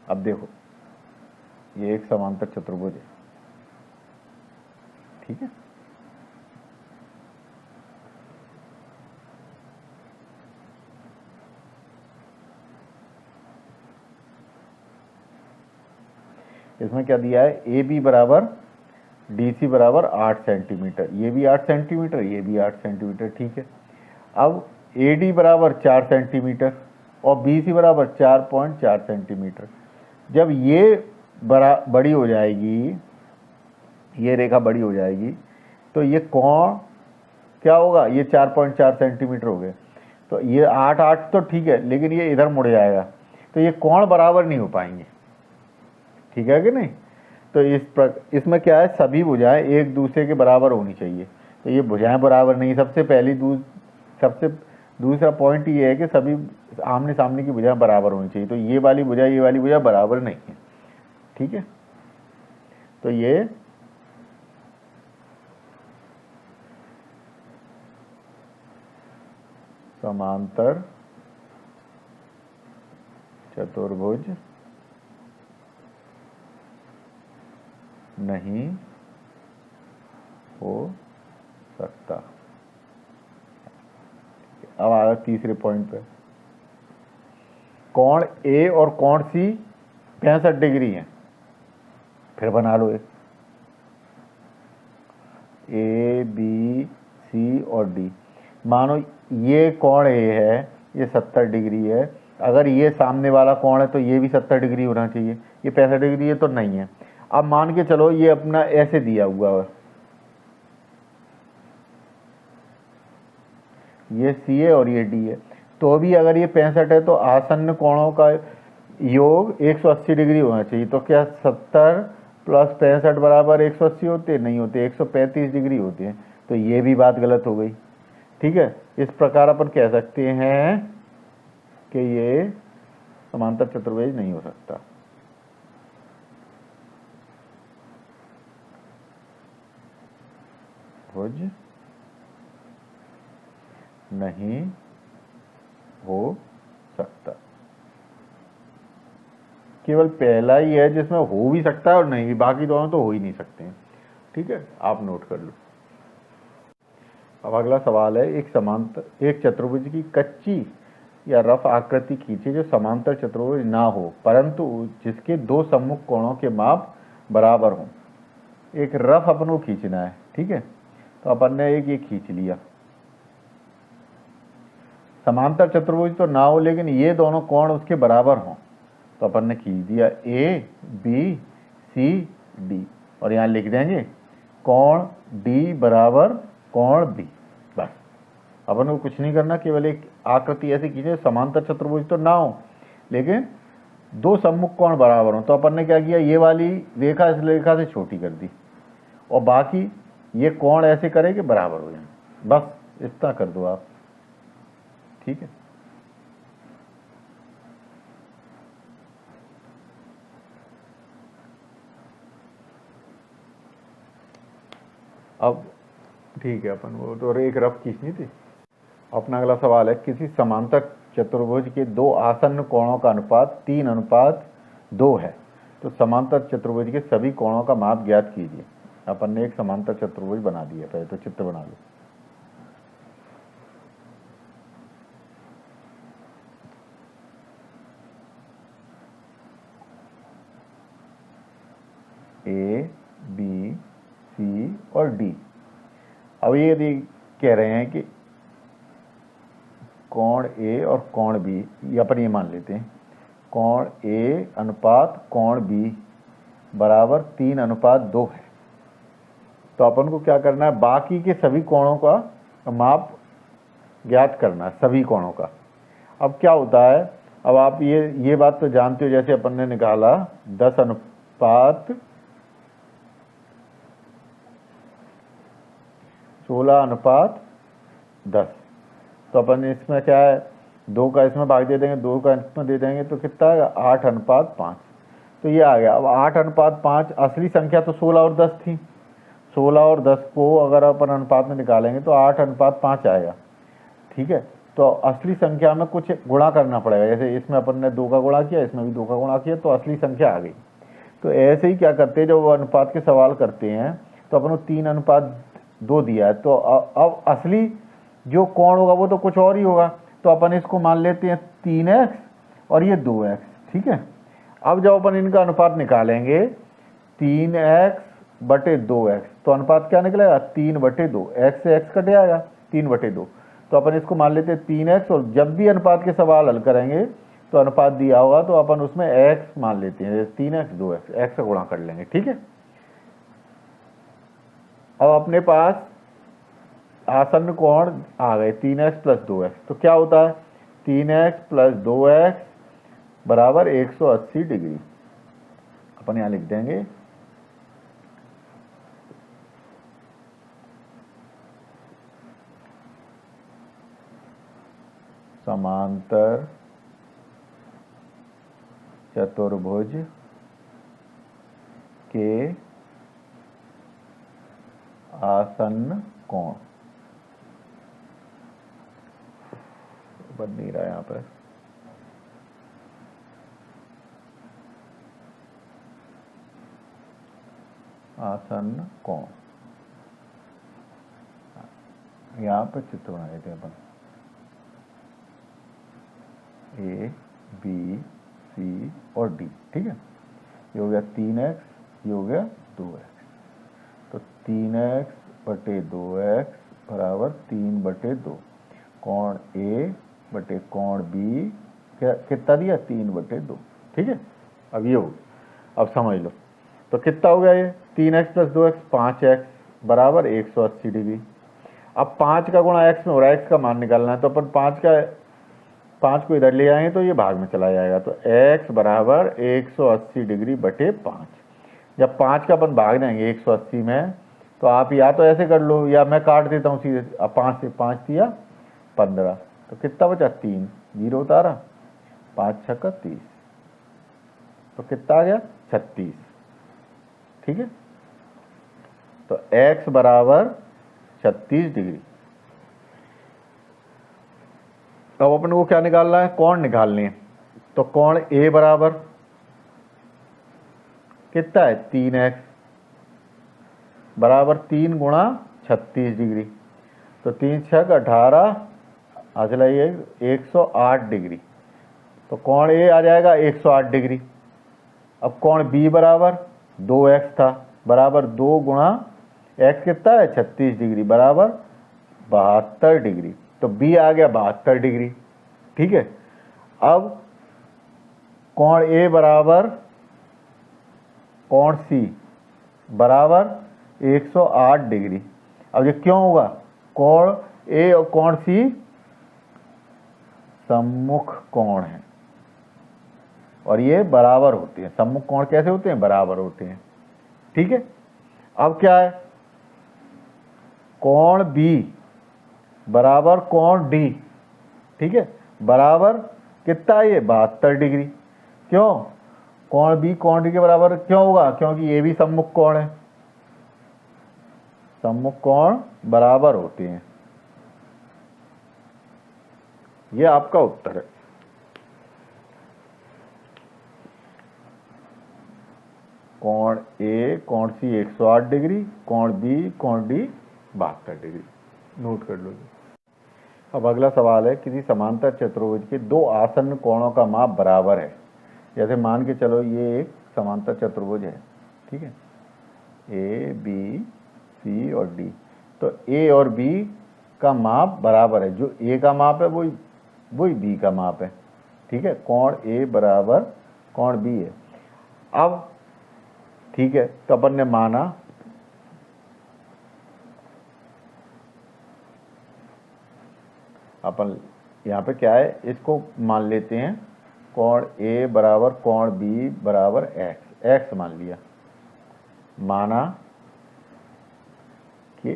अब देखो ये एक समांतर चतुर्भुज है, ठीक है, इसमें क्या दिया है, ए बी बराबर डी सी बराबर 8 सेंटीमीटर, ये भी 8 सेंटीमीटर, ये भी 8 सेंटीमीटर, ठीक है। अब ए डी बराबर 4 सेंटीमीटर और बी सी बराबर 4.4 सेंटीमीटर। जब ये बड़ी हो जाएगी, ये रेखा बड़ी हो जाएगी, तो ये कोण क्या होगा, ये 4.4 सेंटीमीटर हो गए। तो ये 8 तो ठीक है, लेकिन ये इधर मुड़ जाएगा, तो ये कोण बराबर नहीं हो पाएंगे, ठीक है कि नहीं। तो इसमें क्या है, सभी भुजाएं एक दूसरे के बराबर होनी चाहिए। तो ये भुजाएं बराबर नहीं, सबसे दूसरा पॉइंट ये है कि सभी आमने सामने की भुजाएं बराबर होनी चाहिए। तो ये वाली भुजा बराबर नहीं है, ठीक है। तो ये समांतर चतुर्भुज नहीं हो सकता। अब आ तीसरे पॉइंट पे, कोण ए और कोण सी 65 डिग्री है, फिर बना लो एक ए बी सी और डी। मानो ये कोण ए है, ये 70 डिग्री है, अगर ये सामने वाला कोण है तो ये भी 70 डिग्री होना चाहिए, ये 65 डिग्री है तो नहीं है। अब मान के चलो ये अपना ऐसे दिया हुआ है, ये सी है और ये डी है, तो भी अगर ये 65 है तो आसन्न कोणों का योग 180 डिग्री होना चाहिए। तो क्या 70 प्लस 65 बराबर 180 होते, नहीं होते, 135 डिग्री होते हैं। तो ये भी बात गलत हो गई, ठीक है। इस प्रकार अपन कह सकते हैं कि ये समांतर चतुर्भुज नहीं हो सकता। भुज नहीं हो सकता, केवल पहला ही है जिसमें हो भी सकता है और नहीं भी, बाकी दोनों तो हो ही नहीं सकते हैं, ठीक है, आप नोट कर लो। अब अगला सवाल है, एक चतुर्भुज की कच्ची या रफ आकृति खींचे जो समांतर चतुर्भुज ना हो परंतु जिसके दो सम्मुख कोणों के माप बराबर हों। एक रफ अपन को खींचना है, ठीक है, तो अपन ने एक ये खींच लिया। समांतर चतुर्भुज तो ना हो लेकिन ये दोनों कोण उसके बराबर हों, तो अपन ने खींच दिया ए बी सी डी, और यहाँ लिख देंगे कोण डी बराबर कोण बी। बस अपन को कुछ नहीं करना, केवल एक आकृति ऐसी खींचे समांतर चतुर्भुज तो ना हो लेकिन दो सम्मुख कोण बराबर हो। तो अपन ने क्या किया, ये वाली रेखा इस रेखा से छोटी कर दी और बाकी ये कोण ऐसे करे कि बराबर हो जाए, बस इतना कर दो आप, ठीक है। अब ठीक है, अपन वो तो एक रफ खींचनी थी। अपना अगला सवाल है, किसी समांतर चतुर्भुज के दो आसन्न कोणों का अनुपात 3:2 है, तो समांतर चतुर्भुज के सभी कोणों का माप ज्ञात कीजिए। अपन ने एक समांतर चतुर्भुज बना दिया, पहले तो चित्र बना लो। ए, बी, सी और डी। अब ये यदि कह रहे हैं कि कोण ए और कोण बी, ये अपन ये मान लेते हैं, कोण ए अनुपात कोण बी बराबर 3:2 है, तो अपन को क्या करना है, बाकी के सभी कोणों का माप ज्ञात करना है, सभी कोणों का। अब क्या होता है, अब आप ये बात तो जानते हो, जैसे अपन ने निकाला 10:16:10, तो अपन इसमें क्या है, 2 का इसमें भाग दे देंगे, 2 का इसमें दे देंगे, तो कितना आएगा 8:5, तो ये आ गया। अब 8:5, असली संख्या तो 16 और 10 थी, 16 और 10 को अगर अपन अनुपात में निकालेंगे तो 8:5 आएगा, ठीक है। तो असली संख्या में कुछ गुणा करना पड़ेगा, जैसे इसमें अपन ने 2 का गुणा किया, इसमें भी 2 का गुणा किया, तो असली संख्या आ गई। तो ऐसे ही क्या करते हैं, जब वो अनुपात के सवाल करते हैं तो अपन को 3:2 दिया है, तो अब असली जो कोण होगा वो तो कुछ और ही होगा, तो अपन इसको मान लेते हैं 3x और ये 2x, ठीक है। अब जब अपन इनका अनुपात निकालेंगे 3x/2x, तो अनुपात क्या निकलेगा 3/2, x से x कट जाएगा 3/2, तो अपन इसको मान लेते हैं 3x, और जब भी अनुपात के सवाल हल करेंगे तो अनुपात दिया होगा तो अपन उसमें x मान लेते हैं, 3x 2x, x से गुणा कर लेंगे, ठीक है। अब अपने पास आसन्न कोण आ गए 3x + 2x, तो क्या होता है 3x + 2x बराबर 180 डिग्री। अपन यहाँ लिख देंगे समांतर चतुर्भुज के आसन्न कोण, बन नहीं रहा यहाँ पर, आसन्न कोण, यहाँ पर चित्र बना देते हैं अपन, ए, बी, सी और डी, ठीक है। ये हो गया 3x, ये हो गया 2x, तो 3x/2x बराबर 3/2, कोण ए बटे कोण बी कितना दिया 3/2, ठीक है। अब ये हो, अब समझ लो, तो कितना हो गया ये 3x + 2x 5x बराबर 180 डिग्री। अब 5 का गुणा x में हो रहा है, x का मान निकालना है, तो अपन 5 को इधर ले आएंगे तो ये भाग में चला जाएगा, तो x बराबर 180 डिग्री बटे 5। जब 5 का अपन भाग देंगे 180 में, तो आप या तो ऐसे कर लो या मैं काट देता हूँ सीधे। अब 5 से 5 दिया 15, तो कितना बचा 3, 0 उतारा, 5 × 30, तो कितना आ गया 36, ठीक है। तो x बराबर 36 डिग्री। अब अपन को क्या निकालना है, कोण निकालने हैं, तो कोण ए बराबर कितना है 3x बराबर 3 × 36 डिग्री, तो 3 × 6 = 18, अगला ये 108 डिग्री, तो कोण ए आ जाएगा 108 डिग्री। अब कोण बी बराबर 2x था, बराबर 2 × x कितना है 36 डिग्री बराबर 72 डिग्री, तो बी आ गया 72 डिग्री, ठीक है। अब कोण ए बराबर कोण सी बराबर 108 डिग्री। अब ये क्यों होगा, कोण ए और कोण सी सम्मुख कोण है और ये बराबर होते हैं। सम्मुख कोण कैसे होते हैं, बराबर होते हैं, ठीक है। अब क्या है, कोण बी बराबर कोण डी, ठीक है, बराबर कितना ये 72 डिग्री। क्यों? कोण बी कोण डी के बराबर क्यों होगा? क्योंकि ये भी सम्मुख कोण है, सम्मुख कोण बराबर होते हैं। ये आपका उत्तर है। कोण ए कोण सी 108 डिग्री, कोण बी कोण डी 72 डिग्री। नोट कर लो। अब अगला सवाल है, किसी समांतर चतुर्भुज के दो आसन्न कोणों का माप बराबर है। जैसे मान के चलो ये एक समांतर चतुर्भुज है, ठीक है, ए बी सी और डी। तो ए और बी का माप बराबर है, जो ए का माप है वही बी का माप है, ठीक है। कोण ए बराबर कोण बी है। अब ठीक है, तो अपन ने माना अपन यहाँ पे क्या है, इसको मान लेते हैं कोण ए बराबर कोण बी बराबर एक्स, एक्स मान लिया। माना कि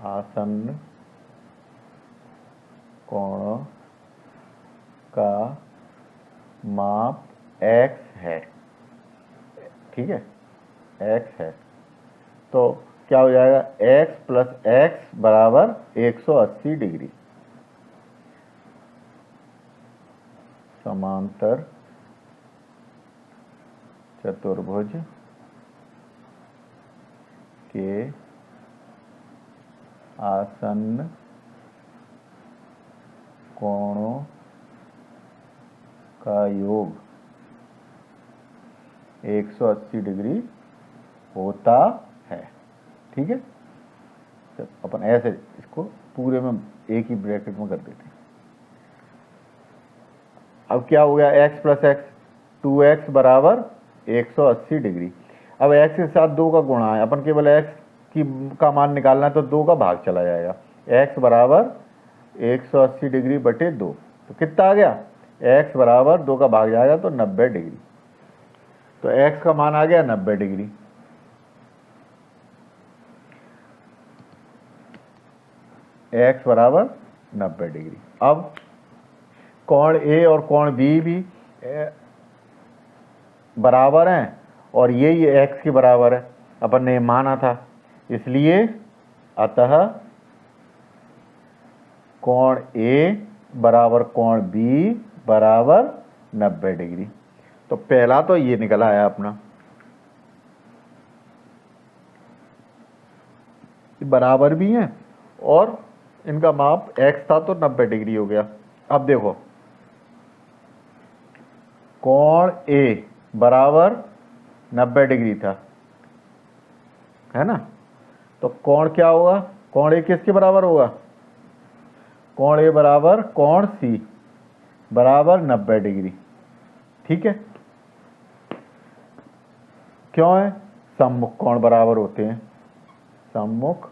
आसन्न कोणों का माप x है, ठीक है, x है। तो क्या हो जाएगा, x प्लस x बराबर 180 डिग्री। समांतर चतुर्भुज के आसन्न कोणों का योग 180 डिग्री होता है, ठीक है। तो अपन ऐसे इसको पूरे में एक ही ब्रैकेट में कर देते हैं। अब क्या हो गया, x प्लस एक्स 2x बराबर 180 डिग्री। अब x के साथ 2 का गुणा है, अपन केवल x का मान निकालना है, तो 2 का भाग चला जाएगा। x बराबर 180 डिग्री बटे 2, तो कितना आ गया, x बराबर 2 का भाग जाएगा तो 90 डिग्री। तो x का मान आ गया 90 डिग्री। x बराबर 90 डिग्री। अब कोण A और कोण B भी बराबर हैं और ये x के बराबर है, अपन ने माना था, इसलिए अतः कोण A बराबर कोण B बराबर 90 डिग्री। तो पहला तो ये निकल आया अपना, बराबर भी हैं और इनका माप x था तो 90 डिग्री हो गया। अब देखो, कोण A बराबर 90 डिग्री था, है ना, तो कोण क्या होगा, कोण A किसके बराबर होगा, कोण A बराबर कोण C बराबर 90 डिग्री, ठीक है। क्यों है, सम्मुख कोण बराबर होते हैं, सम्मुख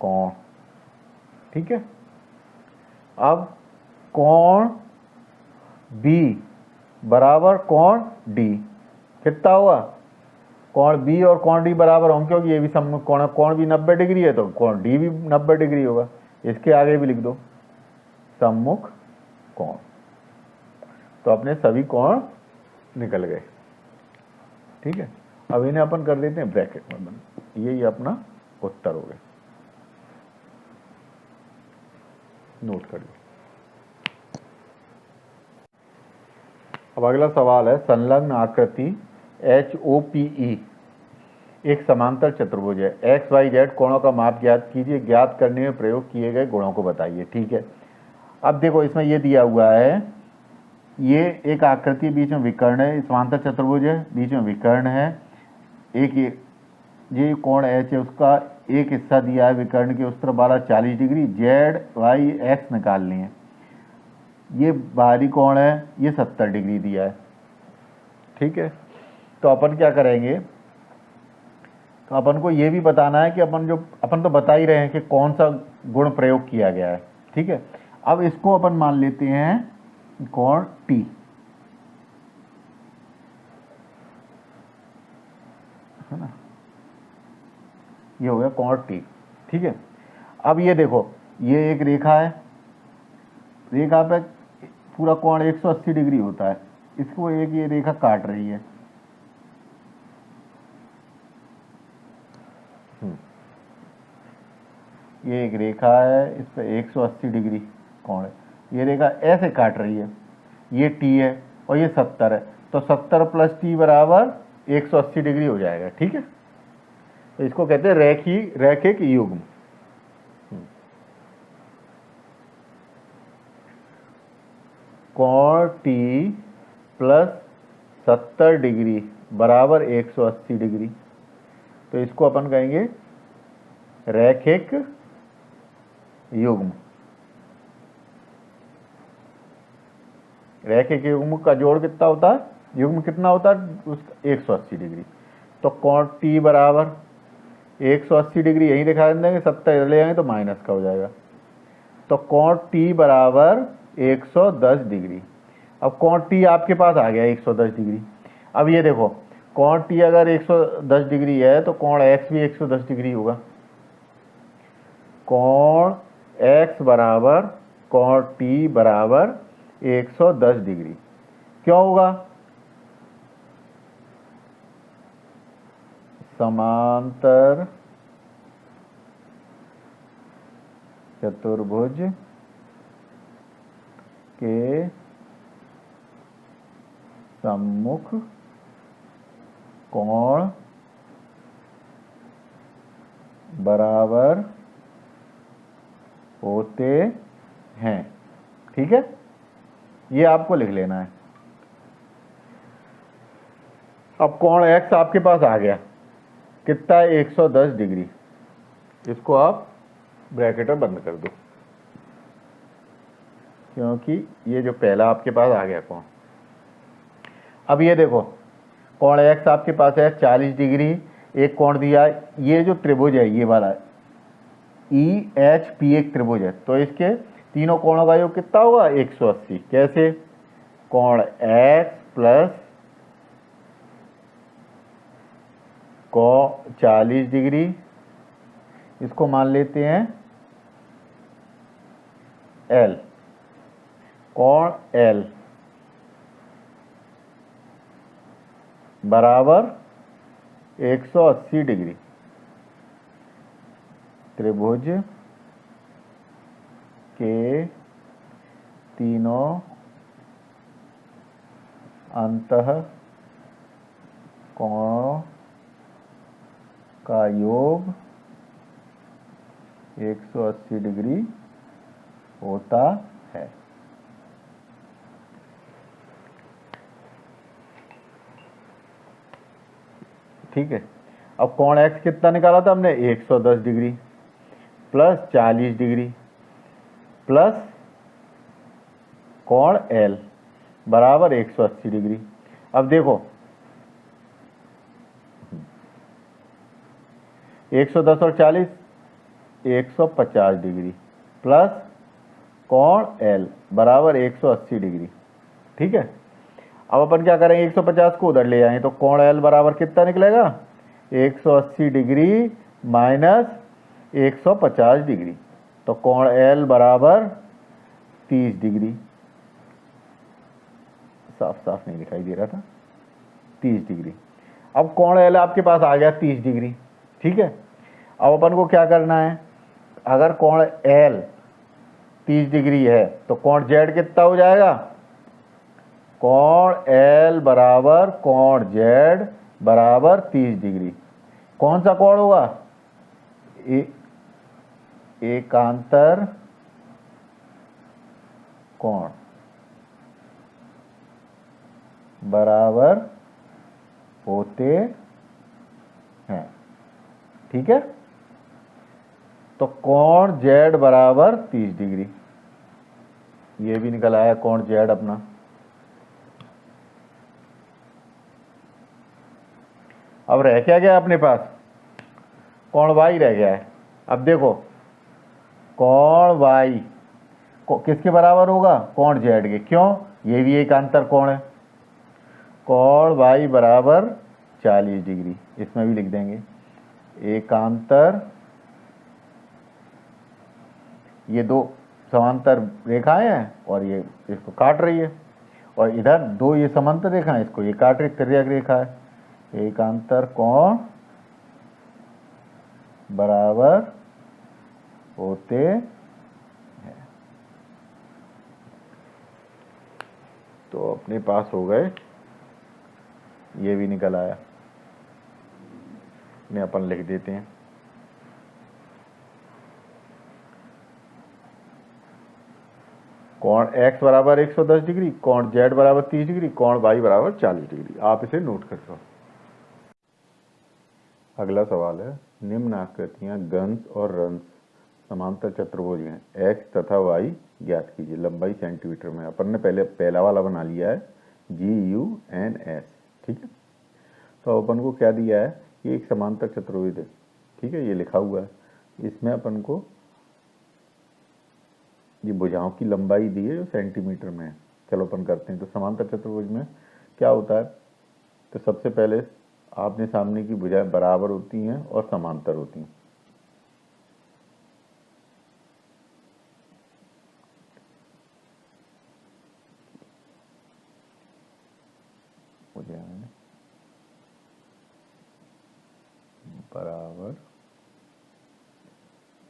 कोण, ठीक है। अब कोण B बराबर कोण D कितना हुआ, कोण B और कोण D बराबर होंगे क्योंकि ये भी सम्मुख कोण है, कोण भी 90 डिग्री है तो कोण D भी 90 डिग्री होगा। इसके आगे भी लिख दो सम्मुख कोण, तो अपने सभी कोण निकल गए, ठीक है। अब इन्हें अपन कर देते हैं ब्रैकेट में बंद, यही अपना उत्तर हो गया। नोट कर लो। अब अगला सवाल है, संलग्न आकृति HOPE एक समांतर चतुर्भुज है, x y z कोणों का माप ज्ञात कीजिए, ज्ञात करने में प्रयोग किए गए गुणों को बताइए, ठीक है। अब देखो इसमें ये दिया हुआ है, ये एक आकृति बीच में विकर्ण है, समांतर चतुर्भुज है, बीच में विकर्ण है, एक ये कोण h है, उसका एक हिस्सा दिया है विकर्ण के उस तरफ वाला 40 डिग्री, z y x निकालनी है। ये बाहरी कोण है, ये 70 डिग्री दिया है, ठीक है। तो अपन क्या करेंगे, तो अपन को ये भी बताना है कि अपन तो बता ही रहे हैं कि कौन सा गुण प्रयोग किया गया है, ठीक है। अब इसको अपन मान लेते हैं कोण T, है ना, ये हो गया कोण टी। ठीक है, अब ये देखो, ये एक रेखा है, रेखा पे पूरा कोण 180 डिग्री होता है, इसको एक ये रेखा काट रही है। ये एक रेखा है, इस पे 180 डिग्री कोण है, ये रेखा ऐसे काट रही है, ये टी है और ये 70 है, तो 70 प्लस टी बराबर 180 डिग्री हो जाएगा। ठीक है, तो इसको कहते हैं रैखिक युग्म। कोण टी प्लस 70 डिग्री बराबर 180 डिग्री, तो इसको अपन कहेंगे रैखिक युग्म। रैखिक युग्म का जोड़ कितना होता है, युग्म कितना होता है उसका 180 डिग्री। तो कोण टी बराबर 180 डिग्री यहीं दिखा देंगे, 70 इधर ले जाएंगे तो माइनस का हो जाएगा, तो कोण टी बराबर 110 डिग्री। अब कोण टी आपके पास आ गया 110 डिग्री। अब ये देखो, कोण टी अगर 110 डिग्री है तो कोण एक्स भी 110 डिग्री होगा। कोण एक्स बराबर कोण टी बराबर 110 डिग्री क्यों होगा, समांतर चतुर्भुज के सम्मुख कोण बराबर होते हैं। ठीक है, ये आपको लिख लेना है। अब कोण x आपके पास आ गया, कितना है 110 डिग्री, इसको आप ब्रैकेट में बंद कर दो, क्योंकि ये जो पहला आपके पास आ गया कोण। अब ये देखो, कोण x आपके पास है 40 डिग्री, एक कोण दिया है, ये जो त्रिभुज है ये वाला EHP एक त्रिभुज है, तो इसके तीनों कोणों का योग कितना होगा 180। कैसे, कोण x प्लस 40 डिग्री, इसको मान लेते हैं L, कोण L बराबर 180 डिग्री। त्रिभुज के तीनों अंतः कोणों का योग 180 डिग्री होता है। ठीक है, अब कोण x कितना निकाला था हमने 110 डिग्री प्लस 40 डिग्री प्लस कोण L बराबर 180 डिग्री। अब देखो 110 और 40 150 डिग्री प्लस कोण L बराबर 180 डिग्री। ठीक है, अब अपन क्या करेंगे, 150 को उधर ले आएंगे तो कोण L बराबर कितना निकलेगा 180 डिग्री माइनस 150 डिग्री, तो कोण L बराबर 30 डिग्री। साफ साफ नहीं दिखाई दे रहा था, 30 डिग्री। अब कोण L आपके पास आ गया 30 डिग्री। ठीक है, अब अपन को क्या करना है, अगर कोण L 30 डिग्री है तो कोण Z कितना हो जाएगा, कोण L बराबर कोण Z बराबर 30 डिग्री। कौन सा कोण होगा, एकांतर कोण बराबर होते हैं। ठीक है, तो कोण Z बराबर 30 डिग्री, ये भी निकल आया कोण Z अपना। अब रह क्या गया अपने पास, कोण Y रह गया है। अब देखो कोण Y किसके बराबर होगा, कोण Z के, क्यों, ये भी एक अंतर कोण है। कोण Y बराबर 40 डिग्री, इसमें भी लिख देंगे एकांतर, ये दो समांतर रेखाएं हैं और ये इसको काट रही है, और इधर दो ये समांतर रेखा है, इसको ये काट रही, तिर्यक रेखा है। एकांतर कोण बराबर होते हैं। तो अपने पास हो गए, ये भी निकल आया, इन्हें अपन लिख देते हैं। कोण x बराबर 110 डिग्री, कोण z बराबर 30 डिग्री, कोण y बराबर 40 डिग्री। आप इसे नोट कर लो। अगला सवाल है, निम्न आकृतियां गंश और रंश समांतर चतुर्भुज हैं, x तथा y ज्ञात कीजिए। लंबाई सेंटीमीटर में, अपन ने पहला वाला बना लिया है GUNS, ठीक है। तो अपन को क्या दिया है, ये एक समांतर चतुर्भुज है, ठीक है, ये लिखा हुआ है। इसमें अपन को ये भुजाओं की लंबाई दी है जो सेंटीमीटर में है। चलो अपन करते हैं। तो समांतर चतुर्भुज में क्या होता है, तो सबसे पहले आपने सामने की भुजाएं बराबर होती हैं और समांतर होती हैं। भुजाएं बराबर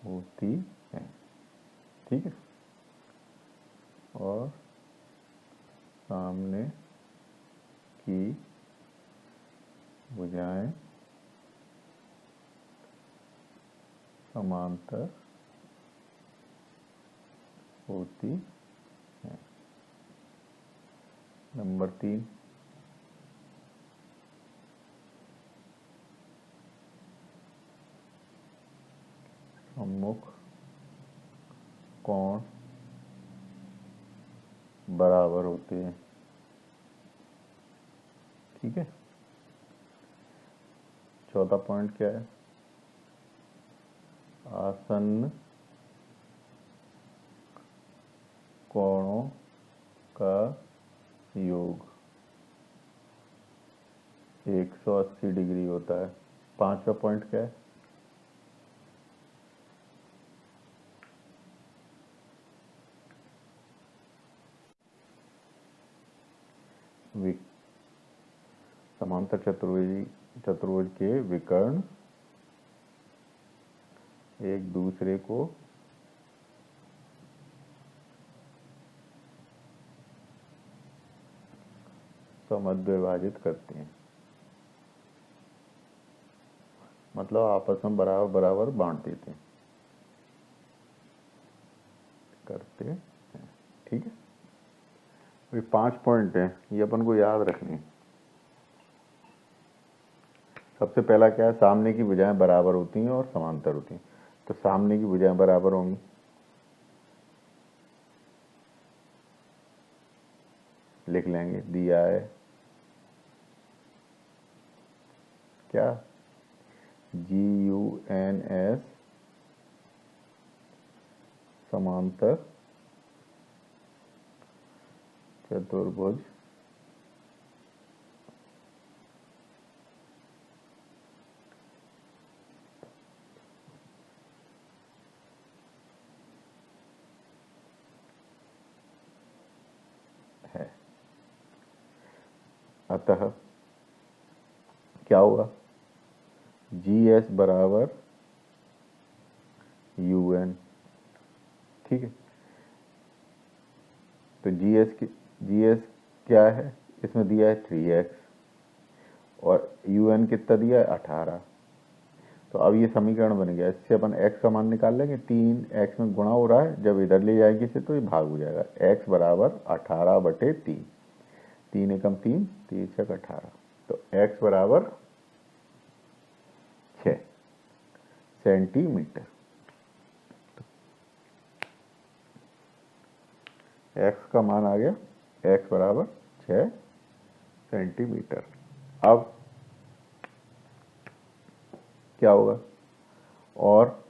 होती हैं, ठीक है, और सामने की भुजाएं समांतर होती हैं। नंबर 3, सम्मुख कोण बराबर होते हैं, ठीक है। चौथा पॉइंट क्या है, आसन्न कोणों का योग 180 डिग्री होता है। पांचवा पॉइंट क्या है, समांतर चतुर्भुज के विकर्ण एक दूसरे को समद्विभाजित करते हैं, मतलब आपस में बराबर बराबर बांट देते हैं, करते हैं, ठीक है। ये 5 पॉइंट हैं, ये अपन को याद रखने हैं। सबसे पहला क्या है, सामने की भुजाएं बराबर होती हैं और समांतर होती हैं। तो सामने की भुजाएं बराबर होंगी, लिख लेंगे, दिया है क्या, GUNS समांतर चतुर्भुज है। अतः क्या होगा, GS बराबर UN, ठीक है। तो GS क्या है, इसमें दिया है 3x और UN कितना दिया है 18। तो अब ये समीकरण बन गया। इससे अपन x का मान निकाल लेंगे, 3x में गुणा हो रहा है, जब इधर ले जाएंगे इसे तो ये भाग हो जाएगा। x बराबर 18/3, 3 एकम 3, 3 छक 18, तो x बराबर 6 सेंटीमीटर। x का मान आ गया, x बराबर 6 सेंटीमीटर। अब क्या होगा, और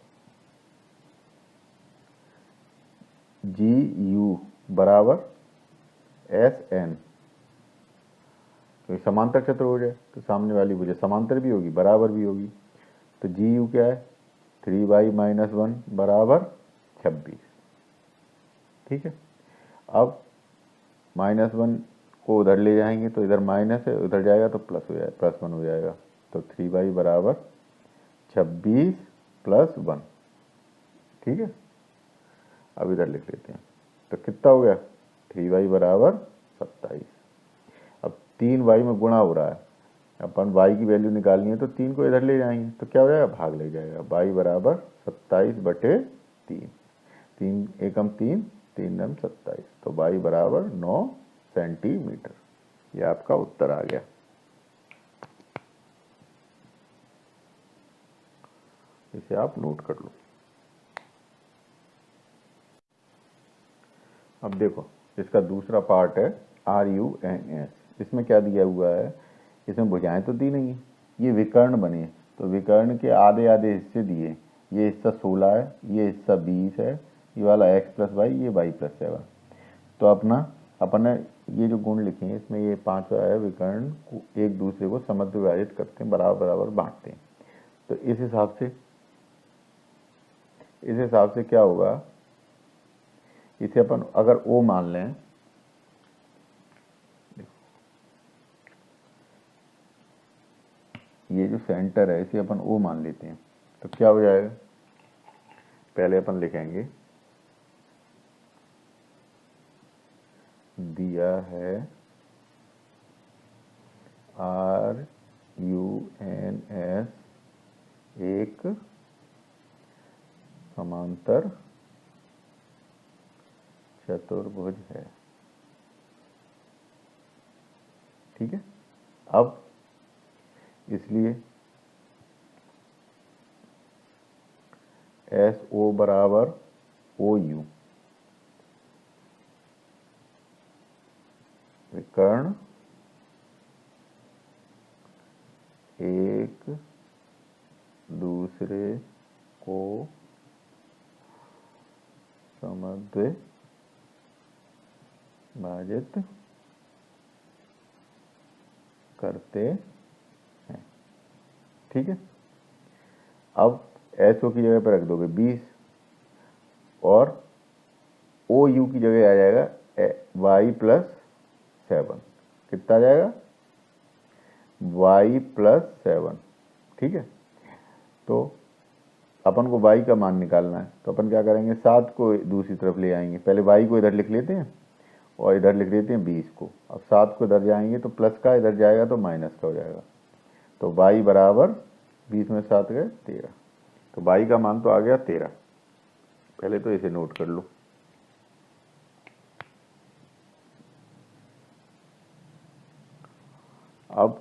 GU बराबर SN, तो समांतर चतुर्भुज है तो सामने वाली भुजा समांतर भी होगी, बराबर भी होगी। तो जी यू क्या है, 3y-1 बराबर 26। ठीक है, अब -1 को उधर ले जाएंगे तो इधर माइनस है, उधर जाएगा तो प्लस हो जाएगा, +1 हो जाएगा। तो 3y बराबर 26 + 1। ठीक है, अब इधर लिख लेते हैं तो कितना हो गया, 3y बराबर 27। अब 3y में गुणा हो रहा है, अपन y की वैल्यू निकालनी है तो 3 को इधर ले जाएंगे तो क्या हो जाएगा, भाग ले जाएगा। y बराबर 27/3, 3 एकम 3, 3 नम 27, तो y बराबर 9 सेंटीमीटर। ये आपका उत्तर आ गया। इसे आप नोट कर लो। अब देखो इसका दूसरा पार्ट है RUNS। इसमें क्या दिया हुआ है, इसमें भुजाएं तो दी नहीं है, ये विकर्ण बने, तो विकर्ण के आधे आधे हिस्से दिए। ये हिस्सा 16 है, ये हिस्सा 20 है, ये वाला x + y, ये y + 7। तो अपन ने ये जो गुण लिखे हैं इसमें ये 5 है, विकर्ण को एक दूसरे को समद्विभाजित विभाजित करते हैं, बराबर बराबर बांटते हैं। तो इस हिसाब से क्या होगा, इसे अपन अगर O मान लें, ये जो सेंटर है इसे अपन O मान लेते हैं, तो क्या हो जाएगा, पहले अपन लिखेंगे दिया है RUNS एक समांतर चतुर्भुज है। ठीक है, अब इसलिए SO बराबर OU, विकर्ण एक दूसरे को समद्विभाजित करते हैं। ठीक है, अब SO की जगह पर रख दोगे 20 और OU की जगह आ जाएगा y + 7। कितना आ जाएगा, y + 7। ठीक है, तो अपन को y का मान निकालना है, तो अपन क्या करेंगे, 7 को दूसरी तरफ ले आएंगे। पहले y को इधर लिख लेते हैं और इधर लिख लेते हैं 20 को। अब 7 को इधर जाएंगे तो प्लस का, इधर जाएगा तो माइनस का हो जाएगा। तो y बराबर 20 में 7 गए 13, तो y का मान तो आ गया 13। पहले तो इसे नोट कर लो। अब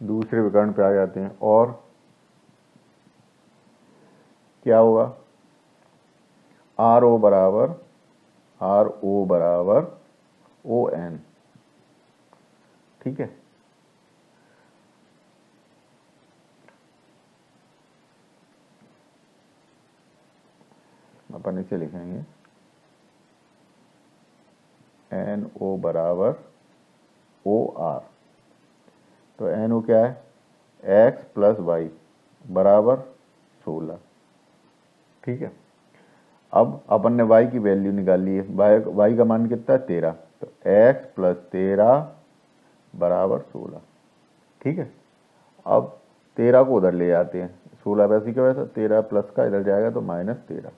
दूसरे विकर्ण पे आ जाते हैं, और क्या होगा, RO बराबर ON। ठीक है, अपन इसे लिखेंगे NO बराबर OR। तो NO क्या है, x + y बराबर 16। ठीक है, अब अपन ने y की वैल्यू निकाल ली है, y का मान कितना है, 13, तो x + 13 बराबर 16। ठीक है, अब 13 को उधर ले जाते हैं, 16 वैसे क्या वैसा, 13 प्लस का इधर जाएगा तो -13।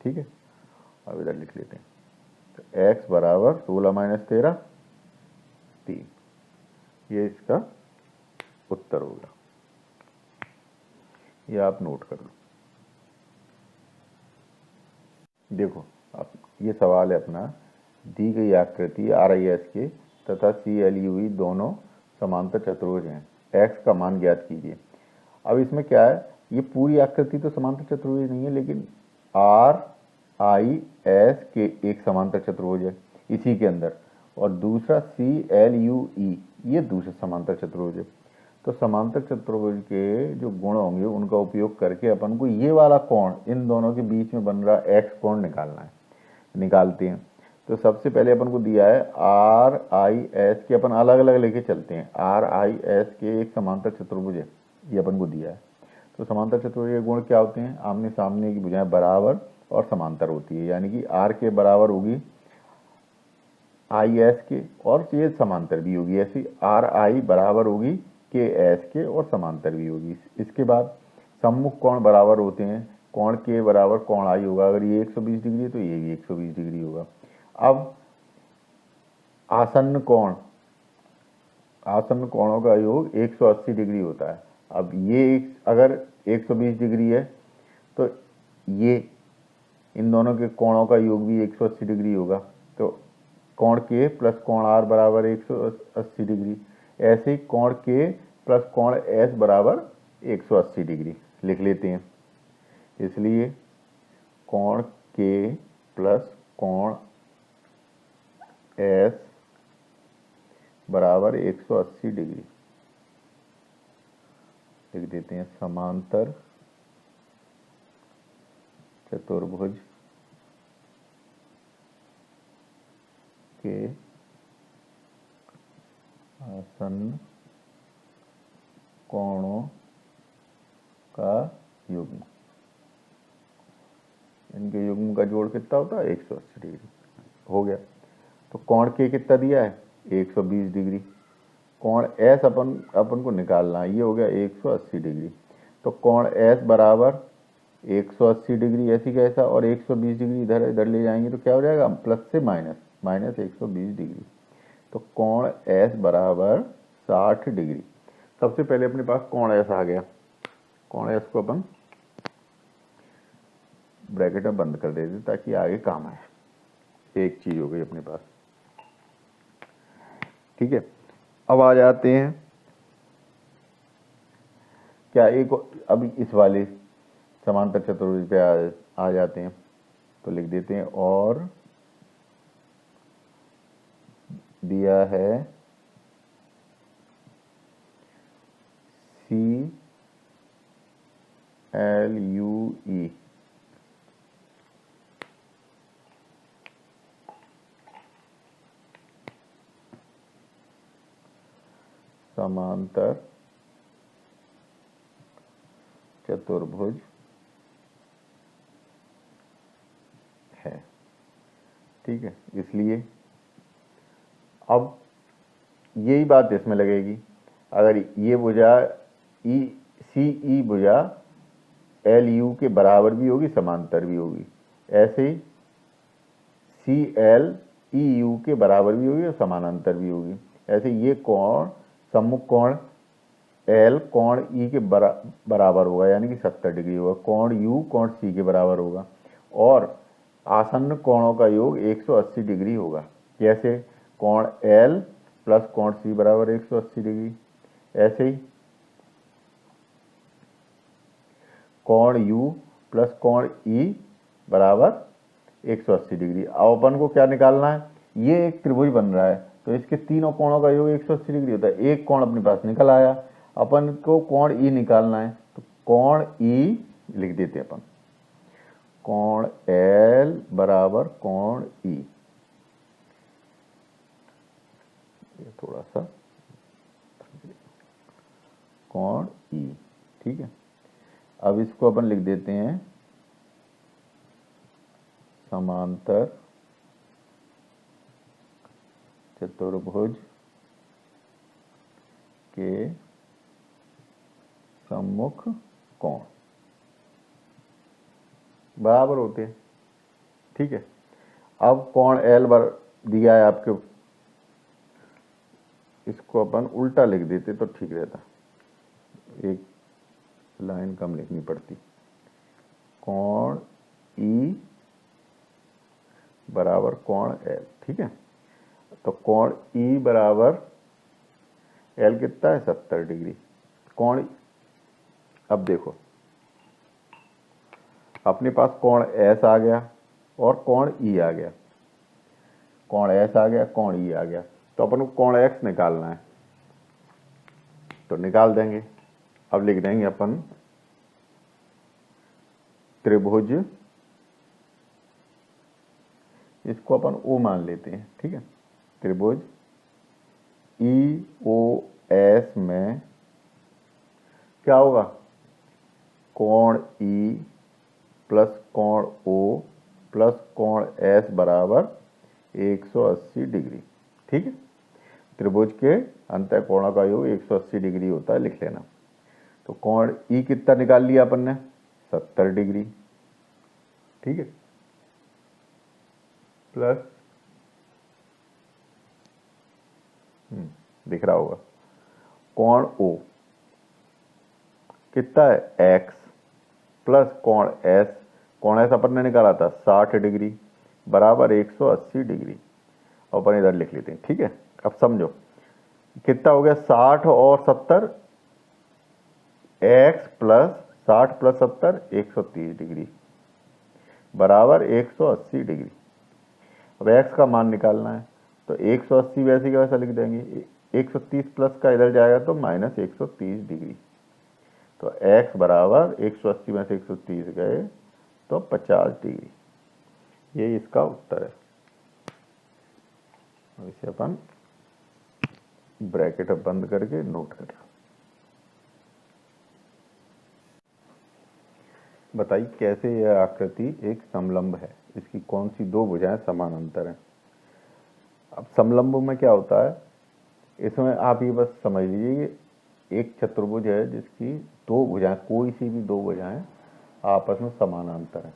ठीक है, अब इधर लिख लेते हैं, तो x बराबर 16 - 13 3। ये इसका उत्तर होगा। ये आप नोट कर लो। देखो अब ये सवाल है अपना, दी गई आकृति RIS के तथा CLUE दोनों समांतर चतुर्भुज हैं, x का मान ज्ञात कीजिए। अब इसमें क्या है, ये पूरी आकृति तो समांतर चतुर्भुज नहीं है, लेकिन RIS के एक समांतर चतुर्भुज है इसी के अंदर, और दूसरा CLUE ये दूसरा समांतर चतुर्भुज है। तो समांतर चतुर्भुज के जो गुण होंगे उनका उपयोग करके अपन को ये वाला कोण, इन दोनों के बीच में बन रहा x कोण निकालना है। निकालते हैं, तो सबसे पहले अपन को दिया है आर आई एस के, अपन अलग अलग लेके चलते हैं। आर आई एस के एक समांतर चतुर्भुज है, ये अपन को दिया है। तो समांतर चतुर्भुज के गुण क्या होते हैं? आमने सामने की भुजाएं बराबर और समांतर होती है, यानी कि आर के बराबर होगी आई एस के और ये समांतर भी होगी। ऐसी आर आई बराबर होगी के एस के और समांतर भी होगी। इसके बाद सम्मुख कोण बराबर होते हैं, कोण के बराबर कोण आई होगा। अगर ये 120 डिग्री है तो ये भी 120 डिग्री होगा। अब आसन्न कोण, आसन्न कोणों का योग 180 डिग्री होता है। अब ये अगर 120 डिग्री है तो ये इन दोनों के कोणों का योग भी 180 डिग्री होगा। तो कोण के प्लस कोण आर बराबर 180 डिग्री। ऐसे ही कोण के प्लस कोण एस बराबर 180 डिग्री लिख लेते हैं। इसलिए कोण के प्लस कोण एस बराबर 180 डिग्री लिख देते हैं। समांतर चतुर्भुज के आसन्न कोणों का युग्म, इनके युग्म का जोड़ कितना होता है? 180 डिग्री हो गया। तो कोण के कितना दिया है? 120 डिग्री। कोण एस अपन को निकालना है, ये हो गया 180 डिग्री। तो कोण एस बराबर 180 डिग्री ऐसी कैसा, और 120 डिग्री इधर इधर ले जाएंगे तो क्या हो जाएगा? प्लस से माइनस, माइनस 120 डिग्री। तो कोण एस बराबर 60 डिग्री। सबसे पहले अपने पास कोण एस आ गया। कोण एस को अपन ब्रैकेट में बंद कर देते ताकि आगे काम आए। एक चीज हो गई अपने पास, ठीक है। अब आ जाते हैं क्या एक, अभी इस वाले समांतर चतुर्भुज पे आ जाते हैं। तो लिख देते हैं और दिया है सी एल यू ई समांतर चतुर्भुज है, ठीक है। इसलिए अब यही बात इसमें लगेगी। अगर ये भुजा ई सी ई भुजा एल यू के बराबर भी होगी, समांतर भी होगी। ऐसे ही सी एल ई यू के बराबर भी होगी और समानांतर भी होगी। ऐसे ये कोण सम्मुख कोण एल कोण ई के बराबर होगा, यानी कि 70 डिग्री होगा। कोण यू कोण सी के बराबर होगा और आसन्न कोणों का योग 180 डिग्री होगा। जैसे कोण एल प्लस कोण सी बराबर 180 डिग्री। ऐसे ही कोण यू प्लस कोण ई बराबर 180 डिग्री। अब अपन को क्या निकालना है? ये एक त्रिभुज बन रहा है तो इसके तीनों कोणों का योग 180 डिग्री होता है। एक कोण अपने पास निकल आया, अपन को कोण ई निकालना है। तो कोण ई लिख देते अपन, कोण एल बराबर कोण ई। ये थोड़ा सा कोण ई, ठीक है। अब इसको अपन लिख देते हैं समांतर चतुर्भुज के सम्मुख कोण बराबर होते हैं, ठीक है। अब कोण एल दिया है आपके, इसको अपन उल्टा लिख देते तो ठीक रहता, एक लाइन कम लिखनी पड़ती। कोण ई बराबर कोण एल, ठीक है। तो कोण ई बराबर एल कितना है? 70 डिग्री। कोण, अब देखो अपने पास कोण एस आ गया और कोण ई आ गया। कोण एस आ गया, कोण ई आ गया। तो अपन को कोण एक्स निकालना है तो निकाल देंगे। अब लिख देंगे अपन त्रिभुज इसको अपन ओ मान लेते हैं, ठीक है। त्रिभुज ई ओ एस में क्या होगा, कोण ई प्लस कोण ओ प्लस कोण एस बराबर 180 डिग्री, ठीक है। त्रिभुज के अंतः कोणों का योग 180 डिग्री होता है, लिख लेना। तो कोण ई कितना निकाल लिया अपन ने, 70 डिग्री, ठीक है, प्लस दिख रहा होगा कोण ओ कितना है, एक्स, प्लस कोण एस अपन ने निकाला था 60 डिग्री बराबर 180 डिग्री। अपन इधर लिख लेते हैं, ठीक है। अब समझो कितना हो गया, 60 और 70, एक्स प्लस 60 प्लस 70 130 डिग्री बराबर 180 डिग्री। अब एक्स का मान निकालना है, तो 180 वैसे का वैसा लिख देंगे, 130 प्लस का इधर जाएगा तो माइनस 130 डिग्री। तो x बराबर 180 में से 130 गए तो 50 डिग्री, ये इसका उत्तर है। इसे अपन ब्रैकेट बंद करके नोट कर लो। बताइए कैसे यह आकृति एक समलंब है, इसकी कौन सी दो भुजाएं समानांतर हैं। अब समलंब में क्या होता है, इसमें आप ये बस समझ लीजिए, एक चतुर्भुज है जिसकी दो भुजाएं, कोई सी भी दो भुजाएं आपस में समानांतर है।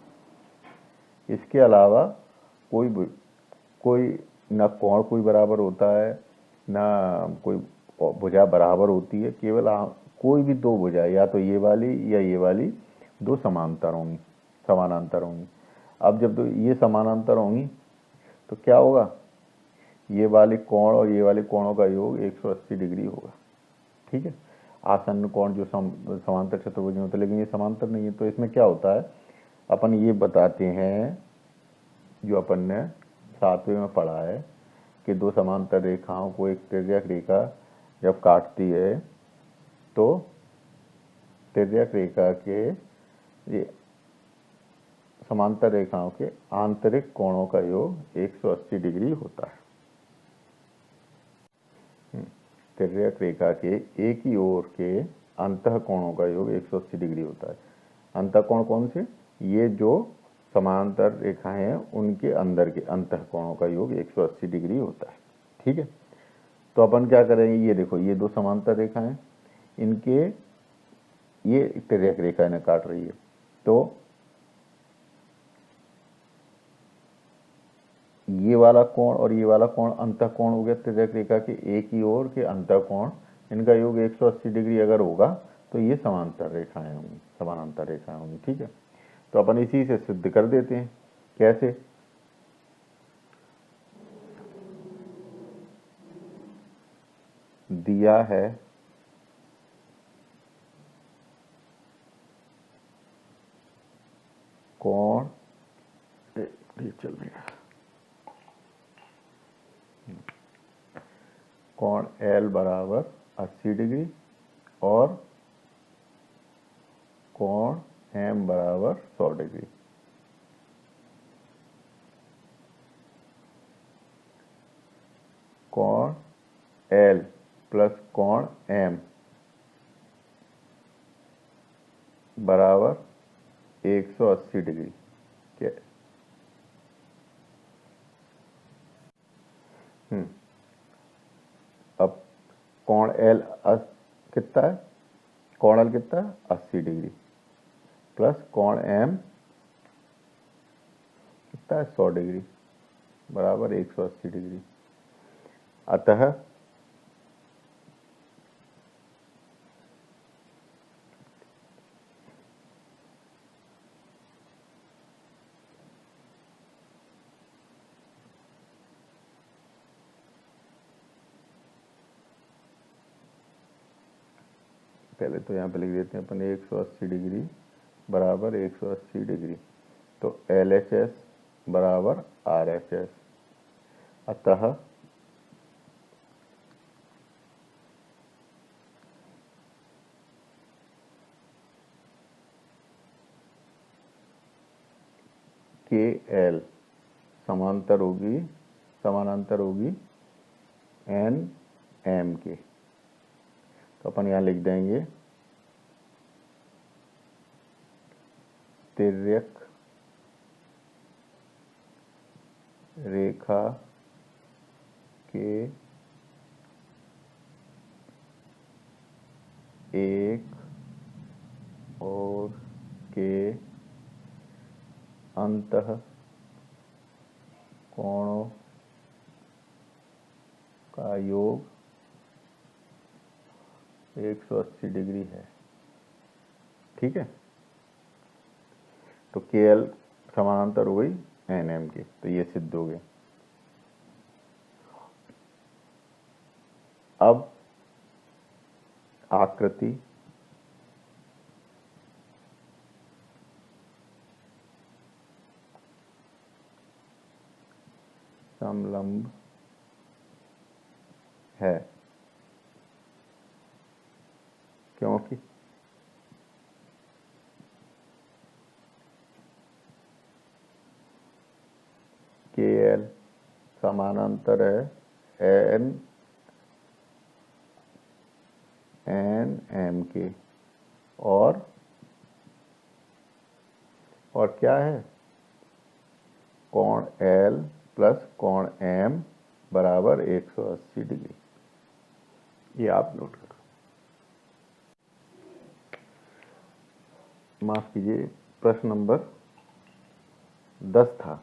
इसके अलावा कोई ना कोण कोई बराबर होता है, ना कोई भुजा बराबर होती है, केवल कोई भी दो भुजाएं, या तो ये वाली या ये वाली, दो समानांतर होंगी। अब जब तो ये समानांतर होंगी तो क्या होगा, ये वाले कोण और ये वाले कोणों का योग 180 डिग्री होगा, ठीक है। आसन्न कोण जो समांतर चतुर्भुज में होता है, लेकिन ये समांतर नहीं है। तो इसमें क्या होता है, अपन ये बताते हैं, जो अपन ने 7वें में पढ़ा है कि दो समांतर रेखाओं को एक तिर्यक रेखा जब काटती है तो तिर्यक रेखा के ये समांतर रेखाओं के आंतरिक कोणों का योग 180 डिग्री होता है। तिर्यक रेखा के एक ही ओर के अंतः कोणों का योग 180 डिग्री होता है। अंतः कोण कौन से, ये जो समांतर रेखाएं हैं उनके अंदर के अंतः कोणों का योग 180 डिग्री होता है, ठीक है। तो अपन क्या करेंगे, ये देखो, ये दो समांतर रेखाएं, इनके ये तिर्यक रेखा इन्हें काट रही है, तो ये वाला कोण और ये वाला कोण अंतः कोण हो गया तिर्यक रेखा के एक ही ओर के अंतः कोण, इनका योग 180 डिग्री अगर होगा तो ये समांतर रेखाएं होंगी, समानांतर रेखाएं होंगी, ठीक है। तो अपन इसी से सिद्ध कर देते हैं। कैसे, दिया है कोण, ये चल रहा है, कोण L बराबर 80 डिग्री और कोण M बराबर 100 डिग्री। कोण L प्लस कोण M बराबर 180 डिग्री। क्या, अब कोण L कितना है, कोण L कितना है, 80 डिग्री, प्लस कोण M कितना है, 100 डिग्री बराबर 180 डिग्री। अतः पहले तो यहाँ पे लिख देते हैं अपन 180 डिग्री बराबर 180 डिग्री, तो LHS बराबर RHS। अतः KL समानांतर होगी एन एम के। तो अपन यहाँ लिख देंगे तिर्यक रेखा के एक और के अंतः कोणों का योग 180 डिग्री है। ठीक है, तो के एल समानांतर हो गई एन एम के, तो ये सिद्ध हो गया। अब आकृति समलंब है, क्योंकि के एल समानांतर है एन एम के, और क्या है, कोण एल प्लस कोण एम बराबर 180 डिग्री। ये आप नोट करो। माफ कीजिए, प्रश्न नंबर 10 था,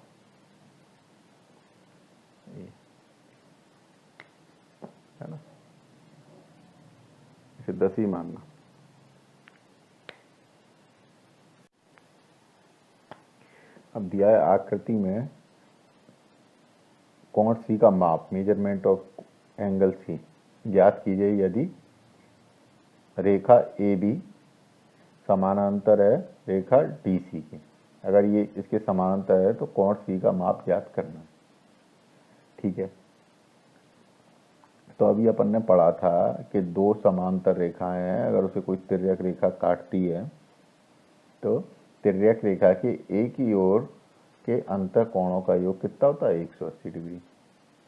है ना, इसे 10 ही मानना। अब दिया है आकृति में कोण सी का माप, मेजरमेंट ऑफ एंगल सी ज्ञात कीजिए यदि रेखा ए बी समानांतर है रेखा डी सी के। अगर ये इसके समानांतर है तो कोण सी का माप ज्ञात करना है। ठीक है, तो अभी अपन ने पढ़ा था कि दो समांतर रेखाएं हैं, अगर उसे कोई तिर्यक रेखा काटती है तो तिर्यक रेखा के एक ही ओर के अंतर कोणों का योग कितना होता है, 180 डिग्री।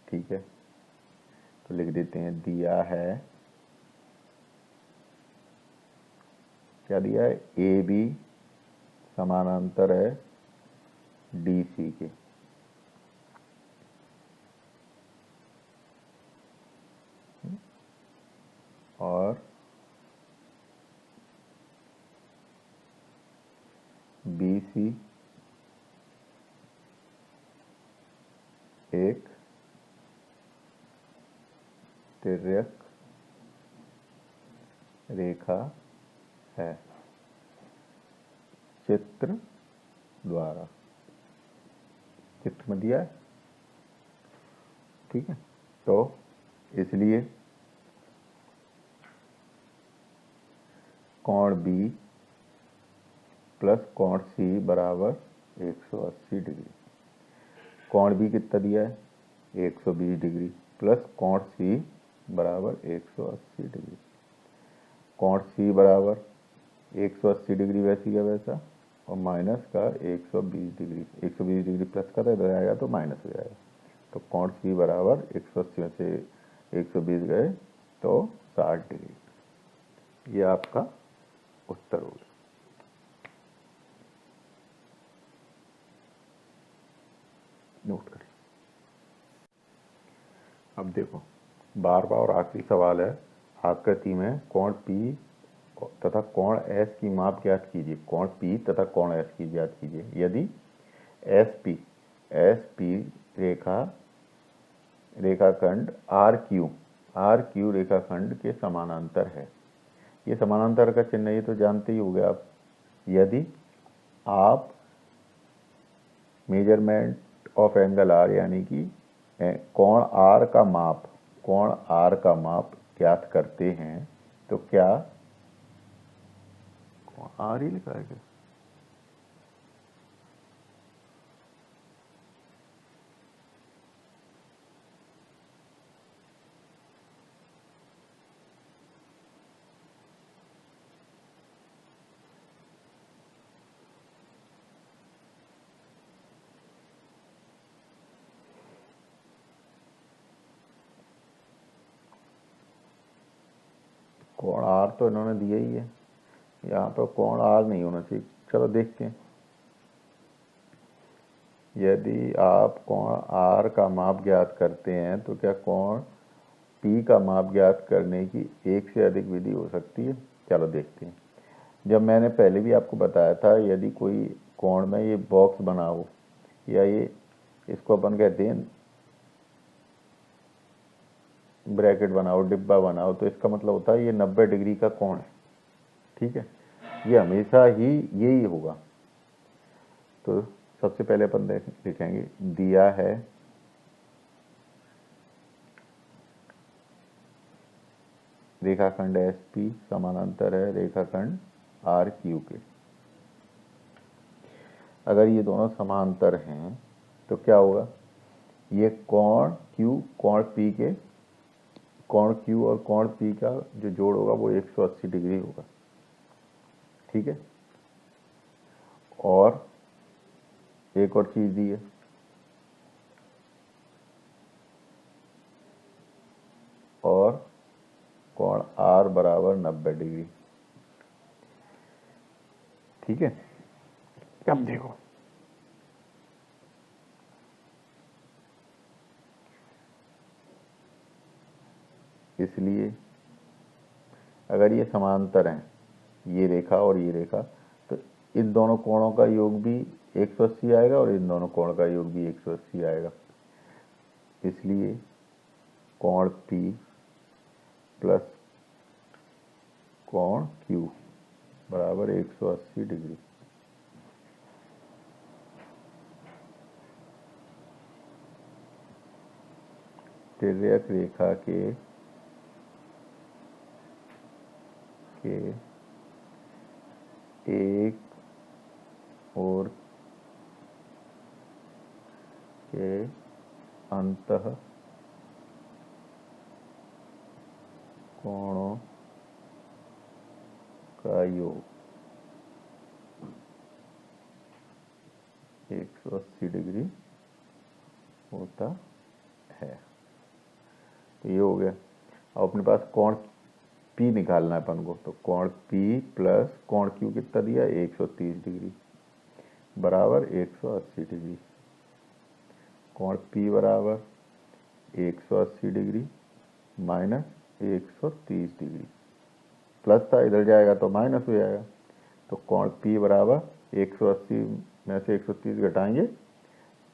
ठीक है, तो लिख देते हैं, दिया है, क्या दिया है, ए बी समानांतर है डी सी के, और बी सी एक तिर्यक रेखा है चित्र द्वारा। चित्र में दिया है। ठीक है, तो इसलिए कोण बी प्लस कोण सी बराबर 180 डिग्री। कोण बी कितना दिया है, 120 डिग्री, प्लस कोण सी बराबर 180 डिग्री। कोण सी बराबर 180 डिग्री वैसी का वैसा, और माइनस का 120 डिग्री। 120 डिग्री प्लस का इधर आएगा तो माइनस हो जाएगा। तो कोण सी बराबर 180 में से 120 गए तो 60 डिग्री। ये आपका उत्तर होगा। नोट करें। अब देखो, 12वां और आखिरी सवाल है, आकृति में कोण P तथा कोण S की माप ज्ञात कीजिए। कोण P तथा कोण S की ज्ञात कीजिए यदि SP रेखाखंड RQ रेखाखंड के समानांतर है। ये समानांतर का चिन्ह ये तो जानते ही होंगे आप। यदि आप मेजरमेंट ऑफ एंगल R यानी कि कोण R का माप ज्ञात करते हैं तो क्या R ही लिखा है क्या? कोण आर तो इन्होंने दिया ही है, यहाँ पर कोण आर नहीं होना चाहिए। चलो देखते हैं, यदि आप कोण आर का माप ज्ञात करते हैं तो क्या कोण पी का माप ज्ञात करने की एक से अधिक विधि हो सकती है? चलो देखते हैं। जब मैंने पहले भी आपको बताया था, यदि कोई कोण में ये बॉक्स बना हो या ये इसको अपन कहते हैं ब्रैकेट बनाओ, डिब्बा बनाओ, तो इसका मतलब होता है ये 90 डिग्री का कोण है। ठीक है, ये हमेशा ही यही होगा। तो सबसे पहले अपन लिखेंगे, दिया है रेखाखंड एस पी समानांतर है रेखाखंड आर क्यू के। अगर ये दोनों समांतर हैं तो क्या होगा, ये कोण क्यू कोण पी के, कोण क्यू और कोण पी का जो जोड़ होगा वो 180 डिग्री होगा। ठीक है, और एक और चीज दी है, और कोण आर बराबर 90 डिग्री। ठीक है, अब देखो, इसलिए अगर ये समांतर हैं, ये रेखा और ये रेखा, तो इन दोनों कोणों का योग भी 180 आएगा और इन दोनों कोण का योग भी 180 आएगा। इसलिए कोण P प्लस कोण Q बराबर 180 डिग्री। तिर्यक रेखा के एक और के अंतः कोणों का योग 180 डिग्री होता है। तो ये हो गया। अब अपने पास कोण P निकालना है अपन को, तो कोण P प्लस कोण Q कितना दिया, 130 डिग्री बराबर 180 डिग्री। कोण P बराबर 180 डिग्री माइनस 130 डिग्री, प्लस था इधर जाएगा तो माइनस हो जाएगा। तो कोण P बराबर 180 में से 130 घटाएंगे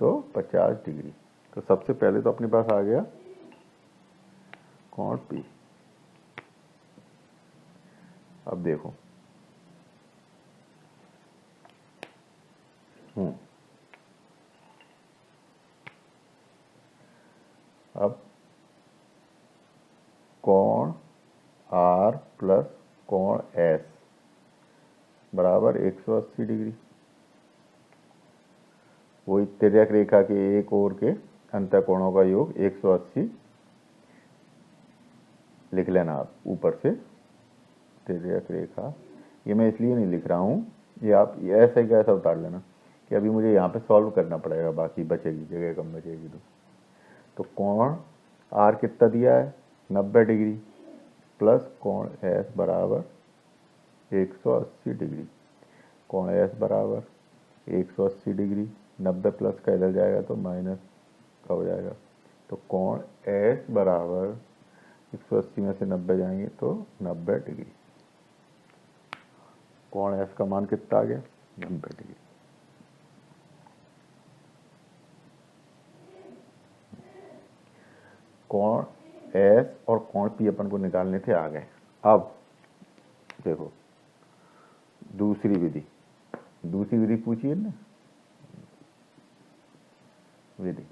तो 50 डिग्री। तो सबसे पहले तो अपने पास आ गया कोण P। अब देखो, अब कोण R प्लस कोण S बराबर 180 डिग्री। वही तिर्यक रेखा के एक ओर के अंतः कोणों का योग 180 लिख लेना आप ऊपर से। तिर्यक रेखा, ये मैं इसलिए नहीं लिख रहा हूँ, ये आप ऐसा ही कैसा उतार लेना कि अभी मुझे यहाँ पे सॉल्व करना पड़ेगा, बाकी बचेगी जगह कम बचेगी। तो कोण R कितना दिया है, 90 डिग्री प्लस कोण S बराबर 180 डिग्री। कोण S बराबर 180 डिग्री, 90 प्लस का इधर जाएगा तो माइनस का हो जाएगा। तो कोण S बराबर 180 में से 90 जाएंगे तो 90 डिग्री। कोण S का मान कितना आ गया, 90 डिग्री। कोण S और कोण P अपन को निकालने थे, आ गए। अब देखो दूसरी विधि पूछिए ना, विधि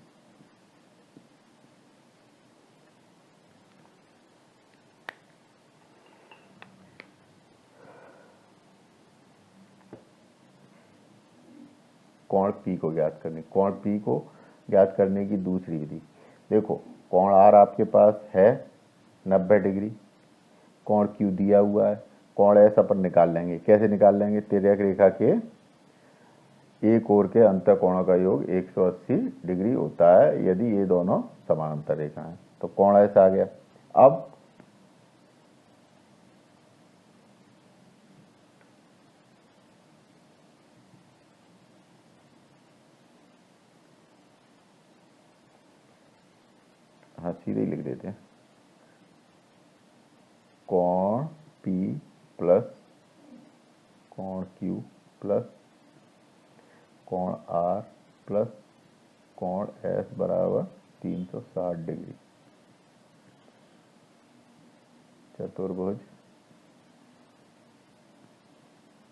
कोण P को ज्ञात करने, कोण P को ज्ञात करने की दूसरी विधि। देखो कोण R आपके पास है 90 डिग्री, कोण Q दिया हुआ है, कोण S अपन निकाल लेंगे। कैसे निकाल लेंगे, तिर्यक रेखा के एक ओर के अंतः कोणों का योग 180 डिग्री होता है यदि ये दोनों समानांतर रेखा हैं। तो कोण S आ गया। अब हाँ सीधे ही लिख देते हैं, कोण P प्लस कोण Q प्लस कोण R प्लस कोण S बराबर 360 डिग्री। चतुर्भुज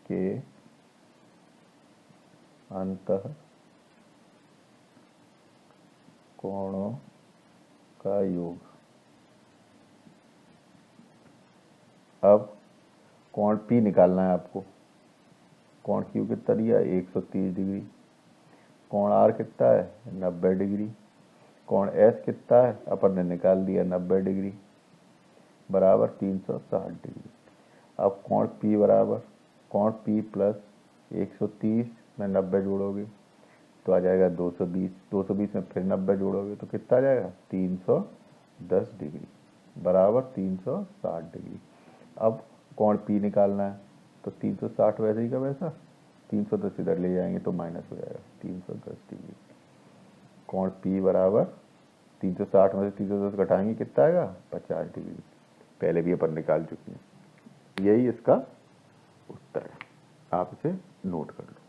के अंतः कोणों का योग। अब कोण P निकालना है आपको। कोण Q कितना दिया, 130 डिग्री। कोण R कितना है, 90 डिग्री। कोण S कितना है, अपन ने निकाल दिया 90 डिग्री बराबर 360 डिग्री। अब कोण P बराबर, कोण P प्लस 130 में 90 जोड़ोगे तो आ जाएगा 220, 220 में फिर 90 जोड़ोगे तो कितना आ जाएगा, 310 डिग्री बराबर 360 डिग्री। अब कोण P निकालना है तो 360 वैसे ही का वैसा, 310 इधर ले जाएंगे तो माइनस हो जाएगा 310 डिग्री। कोण P बराबर 360 में से 310 घटाएंगे कितना आएगा, 50 डिग्री। पहले भी अपन निकाल चुके हैं। यही इसका उत्तर है, आप इसे नोट कर लो।